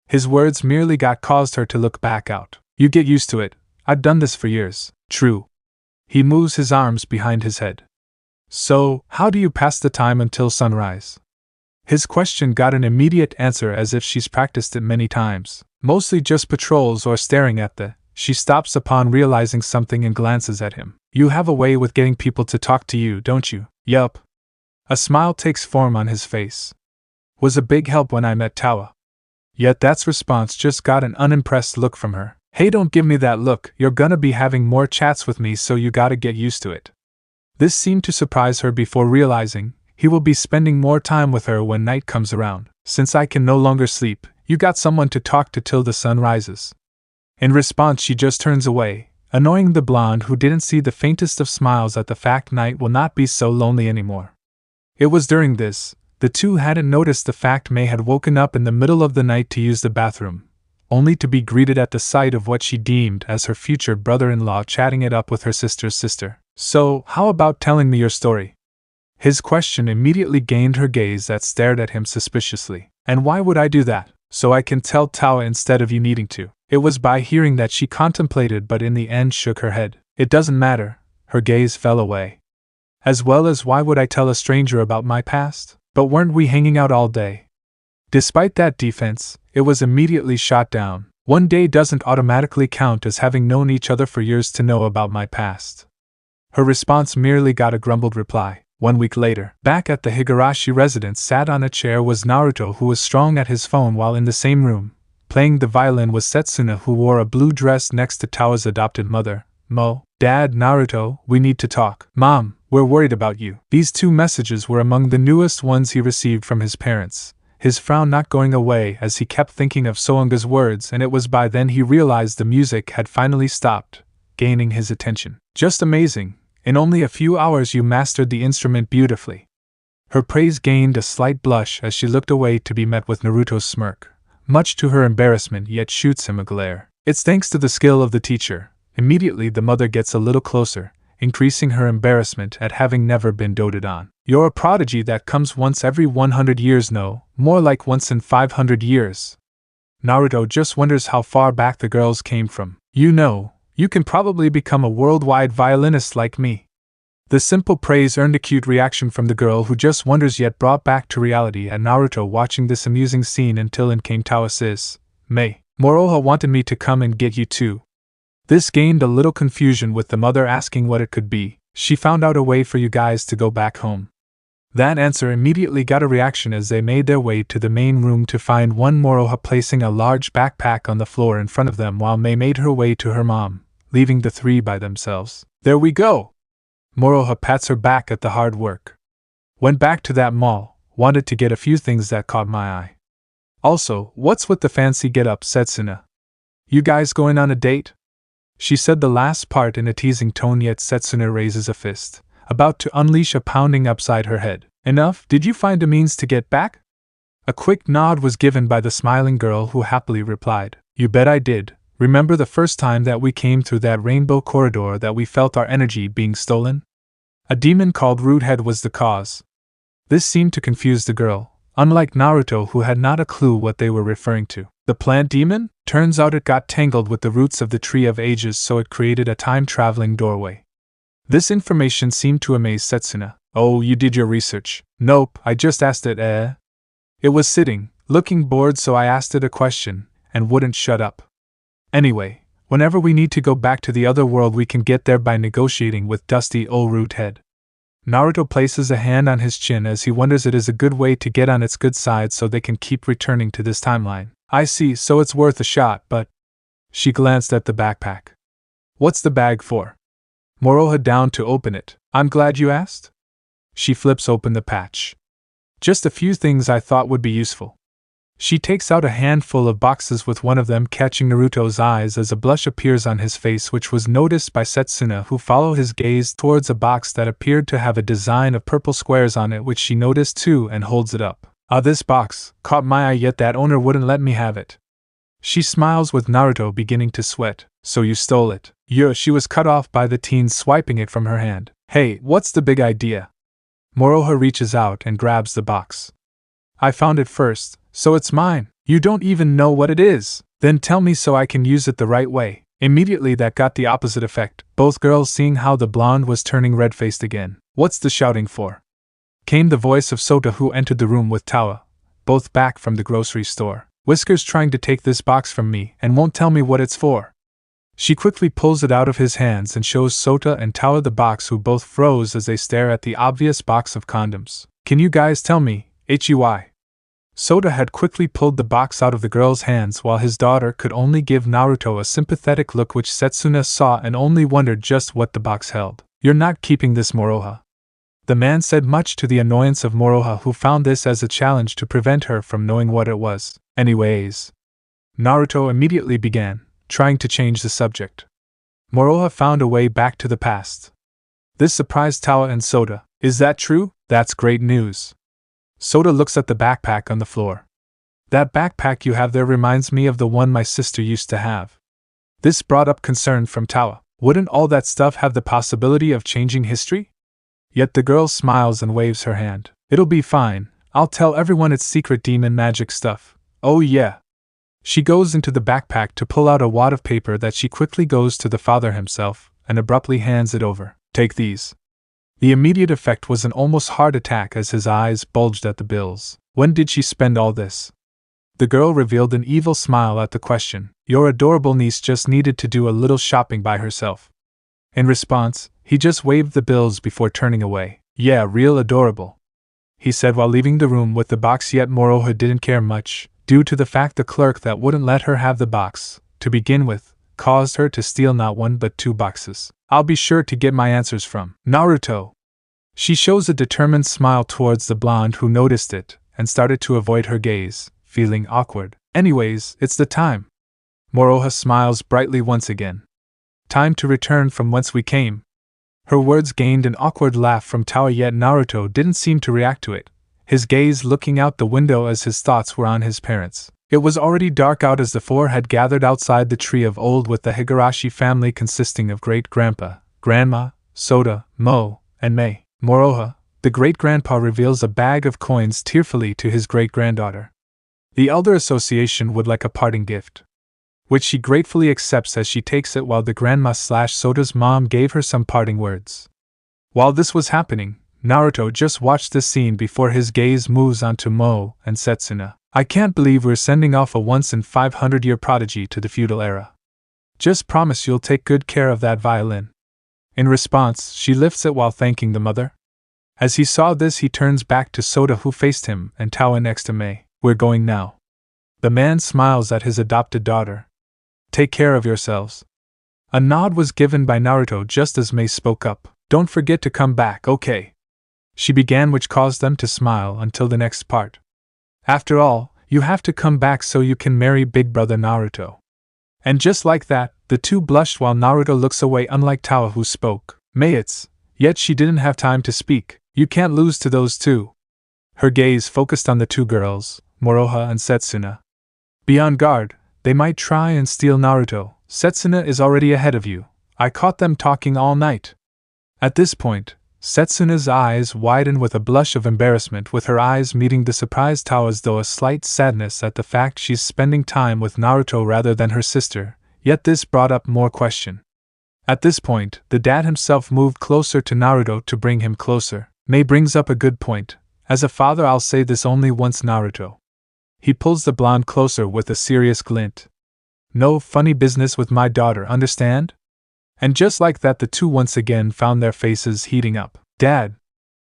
His words merely caused her to look back out. You get used to it, I've done this for years. True. He moves his arms behind his head. So, how do you pass the time until sunrise? His question got an immediate answer as if she's practiced it many times. Mostly just patrols or staring at the. She stops upon realizing something and glances at him. You have a way with getting people to talk to you, don't you? Yup. A smile takes form on his face. Was a big help when I met Tawa. Yet that's response just got an unimpressed look from her. Hey, don't give me that look, you're gonna be having more chats with me so you gotta get used to it. This seemed to surprise her before realizing he will be spending more time with her when night comes around. Since I can no longer sleep, you got someone to talk to till the sun rises. In response she just turns away, annoying the blonde who didn't see the faintest of smiles at the fact night will not be so lonely anymore. It was during this, the two hadn't noticed the fact May had woken up in the middle of the night to use the bathroom, only to be greeted at the sight of what she deemed as her future brother-in-law chatting it up with her sister's sister. So, how about telling me your story? His question immediately gained her gaze that stared at him suspiciously. And why would I do that? So I can tell Tawa instead of you needing to. It was by hearing that she contemplated but in the end shook her head. It doesn't matter. Her gaze fell away. As well as why would I tell a stranger about my past? But weren't we hanging out all day? Despite that defense, it was immediately shot down. One day doesn't automatically count as having known each other for years to know about my past. Her response merely got a grumbled reply. 1 week later, back at the Higurashi residence sat on a chair was Naruto who was strong at his phone while in the same room. Playing the violin was Setsuna who wore a blue dress next to Tawa's adopted mother, Mo. Dad, Naruto, we need to talk. Mom, We're worried about you. These 2 messages were among the newest ones he received from his parents, his frown not going away as he kept thinking of Soonga's words, and it was by then he realized the music had finally stopped, gaining his attention. Just amazing, in only a few hours you mastered the instrument beautifully. Her praise gained a slight blush as she looked away to be met with Naruto's smirk. Much to her embarrassment, yet shoots him a glare. It's thanks to the skill of the teacher. Immediately the mother gets a little closer, increasing her embarrassment at having never been doted on. You're a prodigy that comes once every 100 years, no, more like once in 500 years. Naruto just wonders how far back the girls came from. You know, you can probably become a worldwide violinist like me. The simple praise earned a cute reaction from the girl who just wonders, yet brought back to reality at Naruto watching this amusing scene until in came Tawa Sis. Moroha wanted me to come and get you too. This gained a little confusion with the mother asking what it could be. She found out a way for you guys to go back home. That answer immediately got a reaction as they made their way to the main room to find one Moroha placing a large backpack on the floor in front of them while Mei made her way to her mom, leaving the 3 by themselves. There we go! Moroha pats her back at the hard work. Went back to that mall, wanted to get a few things that caught my eye. Also, what's with the fancy get-up, said Suna. You guys going on a date? She said the last part in a teasing tone, yet Setsuna raises a fist, about to unleash a pounding upside her head. Enough, did you find a means to get back? A quick nod was given by the smiling girl who happily replied, You bet I did. Remember the first time that we came through that rainbow corridor that we felt our energy being stolen? A demon called Roodhead was the cause. This seemed to confuse the girl, unlike Naruto who had not a clue what they were referring to. The plant demon? Turns out it got tangled with the roots of the Tree of Ages, so it created a time-traveling doorway. This information seemed to amaze Setsuna. Oh, you did your research. Nope, I just asked it, It was sitting, looking bored, so I asked it a question, and wouldn't shut up. Anyway, whenever we need to go back to the other world we can get there by negotiating with dusty old Roodhead. Naruto places a hand on his chin as he wonders it is a good way to get on its good side so they can keep returning to this timeline. I see, so it's worth a shot, but… She glanced at the backpack. What's the bag for? Moroha down to open it. I'm glad you asked. She flips open the patch. Just a few things I thought would be useful. She takes out a handful of boxes, with one of them catching Naruto's eyes as a blush appears on his face, which was noticed by Setsuna, who followed his gaze towards a box that appeared to have a design of purple squares on it, which she noticed too and holds it up. This box caught my eye, yet that owner wouldn't let me have it. She smiles with Naruto beginning to sweat. So you stole it. She was cut off by the teen swiping it from her hand. Hey, what's the big idea? Moroha reaches out and grabs the box. I found it first, so it's mine. You don't even know what it is. Then tell me so I can use it the right way. Immediately that got the opposite effect, both girls seeing how the blonde was turning red-faced again. What's the shouting for? Came the voice of Sota, who entered the room with Tawa, both back from the grocery store. Whiskers trying to take this box from me and won't tell me what it's for. She quickly pulls it out of his hands and shows Sota and Tawa the box, who both froze as they stare at the obvious box of condoms. Can you guys tell me, HEY? Sota had quickly pulled the box out of the girl's hands while his daughter could only give Naruto a sympathetic look, which Setsuna saw and only wondered just what the box held. You're not keeping this, Moroha. The man said, much to the annoyance of Moroha, who found this as a challenge to prevent her from knowing what it was. Anyways, Naruto immediately began, trying to change the subject. Moroha found a way back to the past. This surprised Tawa and Sota. Is that true? That's great news. Sota looks at the backpack on the floor. That backpack you have there reminds me of the one my sister used to have. This brought up concern from Tawa. Wouldn't all that stuff have the possibility of changing history? Yet the girl smiles and waves her hand. It'll be fine. I'll tell everyone it's secret demon magic stuff. Oh yeah. She goes into the backpack to pull out a wad of paper that she quickly goes to the father himself and abruptly hands it over. Take these. The immediate effect was an almost heart attack as his eyes bulged at the bills. When did she spend all this? The girl revealed an evil smile at the question. Your adorable niece just needed to do a little shopping by herself. In response, he just waved the bills before turning away. Yeah, real adorable, he said while leaving the room with the box, yet Moroha didn't care much, due to the fact the clerk that wouldn't let her have the box, to begin with, caused her to steal not one but 2 boxes. I'll be sure to get my answers from Naruto. She shows a determined smile towards the blonde who noticed it and started to avoid her gaze, feeling awkward. Anyways, it's the time. Moroha smiles brightly once again. Time to return from whence we came. Her words gained an awkward laugh from Tawa, yet Naruto didn't seem to react to it, his gaze looking out the window as his thoughts were on his parents. It was already dark out as the four had gathered outside the tree of old with the Higurashi family consisting of great-grandpa, grandma, Soda, Mo, and Mei. Moroha, the great-grandpa, reveals a bag of coins tearfully to his great-granddaughter. The elder association would like a parting gift, which she gratefully accepts as she takes it, while the grandma/Soda's mom gave her some parting words. While this was happening, Naruto just watched this scene before his gaze moves onto Mo and Setsuna. I can't believe we're sending off a once-in-500-year prodigy to the feudal era. Just promise you'll take good care of that violin. In response, she lifts it while thanking the mother. As he saw this, he turns back to Soda, who faced him, and Tawa next to Mei. We're going now. The man smiles at his adopted daughter. Take care of yourselves. A nod was given by Naruto just as Mei spoke up. Don't forget to come back, okay? She began, which caused them to smile until the next part. After all, you have to come back so you can marry big brother Naruto. And just like that, the two blushed while Naruto looks away, unlike Tawa, who spoke. Yet she didn't have time to speak. You can't lose to those two. Her gaze focused on the two girls, Moroha and Setsuna. Be on guard, they might try and steal Naruto. Setsuna is already ahead of you. I caught them talking all night. At this point, Setsuna's eyes widen with a blush of embarrassment, with her eyes meeting the surprised Tawa, as though a slight sadness at the fact she's spending time with Naruto rather than her sister, yet this brought up more question. At this point, the dad himself moved closer to Naruto to bring him closer. Mei brings up a good point. As a father, I'll say this only once, Naruto. He pulls the blonde closer with a serious glint. No funny business with my daughter, understand? And just like that, the two once again found their faces heating up. Dad!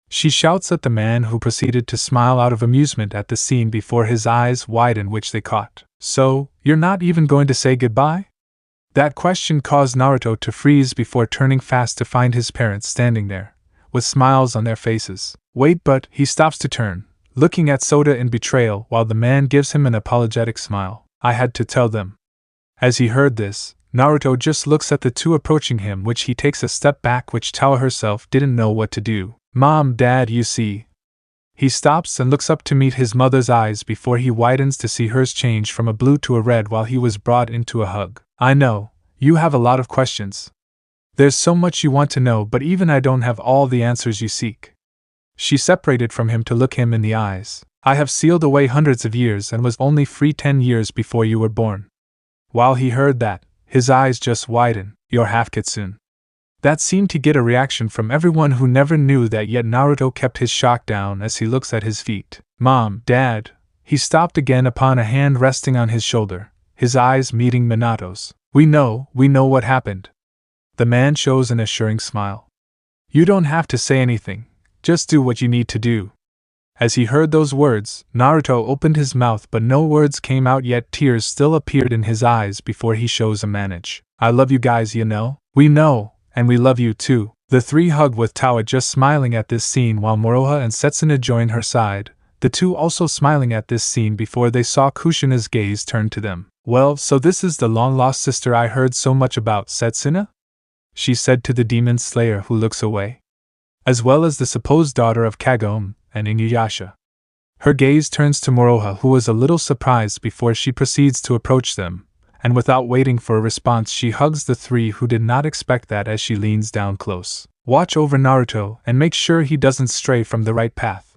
She shouts at the man, who proceeded to smile out of amusement at the scene before his eyes widen, which they caught. So, you're not even going to say goodbye? That question caused Naruto to freeze before turning fast to find his parents standing there, with smiles on their faces. Wait, but he stops to turn, looking at Soda in betrayal, while the man gives him an apologetic smile. I had to tell them. As he heard this, Naruto just looks at the two approaching him, which he takes a step back, which Tawa herself didn't know what to do. Mom, Dad, you see. He stops and looks up to meet his mother's eyes before he widens to see hers change from a blue to a red while he was brought into a hug. I know, you have a lot of questions. There's so much you want to know, but even I don't have all the answers you seek. She separated from him to look him in the eyes. I have sealed away hundreds of years and was only free 10 years before you were born. While he heard that, his eyes just widened. You're half kitsune. That seemed to get a reaction from everyone who never knew that, yet Naruto kept his shock down as he looks at his feet. Mom, Dad. He stopped again upon a hand resting on his shoulder, his eyes meeting Minato's. We know what happened. The man shows an assuring smile. You don't have to say anything, just do what you need to do. As he heard those words, Naruto opened his mouth, but no words came out, yet tears still appeared in his eyes before he shows a manage. I love you guys, you know? We know, and we love you too. The three hug, with Tawa just smiling at this scene while Moroha and Setsuna join her side, the two also smiling at this scene before they saw Kushina's gaze turn to them. Well, so this is the long-lost sister I heard so much about, Setsuna? She said to the demon slayer, who looks away. As well as the supposed daughter of Kagome and Inuyasha. Her gaze turns to Moroha, who was a little surprised before she proceeds to approach them, and without waiting for a response she hugs the three, who did not expect that, as she leans down close. Watch over Naruto and make sure he doesn't stray from the right path.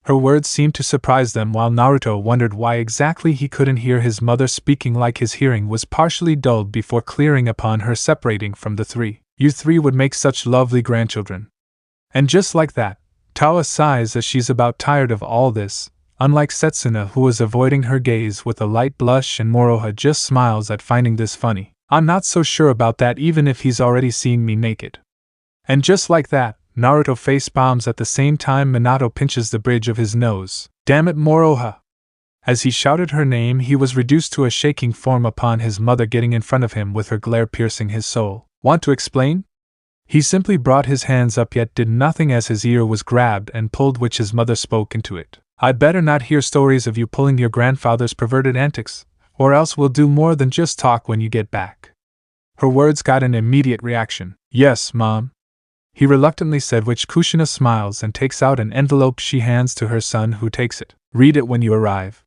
Her words seemed to surprise them, while Naruto wondered why exactly he couldn't hear his mother speaking, like his hearing was partially dulled, before clearing upon her separating from the three. You three would make such lovely grandchildren. And just like that, Tawa sighs as she's about tired of all this, unlike Setsuna, who was avoiding her gaze with a light blush, and Moroha just smiles at finding this funny. I'm not so sure about that, even if he's already seen me naked. And just like that, Naruto face bombs at the same time Minato pinches the bridge of his nose. Damn it, Moroha! As he shouted her name, he was reduced to a shaking form upon his mother getting in front of him with her glare piercing his soul. Want to explain? He simply brought his hands up yet did nothing as his ear was grabbed and pulled, which his mother spoke into it. I'd better not hear stories of you pulling your grandfather's perverted antics, or else we'll do more than just talk when you get back. Her words got an immediate reaction. Yes, Mom, he reluctantly said, which Kushina smiles and takes out an envelope she hands to her son, who takes it. Read it when you arrive,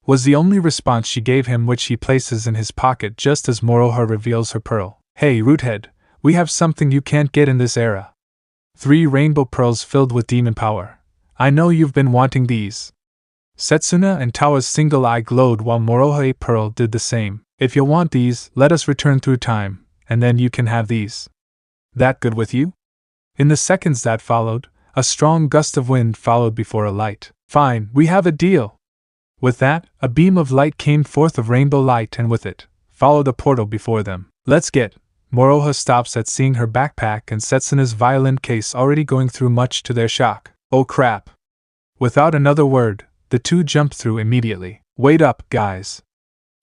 was the only response she gave him, which he places in his pocket just as Moroha reveals her pearl. Hey, Roothead, we have something you can't get in this era. 3 rainbow pearls filled with demon power. I know you've been wanting these. Setsuna and Tawa's single eye glowed while Moroha Pearl did the same. If you want these, let us return through time, and then you can have these. That good with you? In the seconds that followed, a strong gust of wind followed before a light. Fine, we have a deal. With that, a beam of light came forth of rainbow light, and with it, followed a portal before them. Let's get. Moroha stops at seeing her backpack and Setsuna's violin case already going through, much to their shock. Oh crap. Without another word, the two jumped through immediately. Wait up, guys.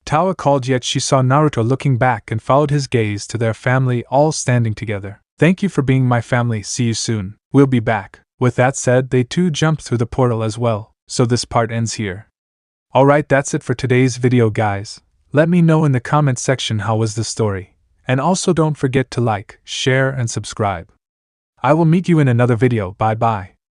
Tawa called, yet she saw Naruto looking back and followed his gaze to their family all standing together. Thank you for being my family, see you soon. We'll be back. With that said, they too jumped through the portal as well, so this part ends here. Alright, that's it for today's video, guys. Let me know in the comment section how was the story. And also don't forget to like, share and subscribe. I will meet you in another video. Bye bye.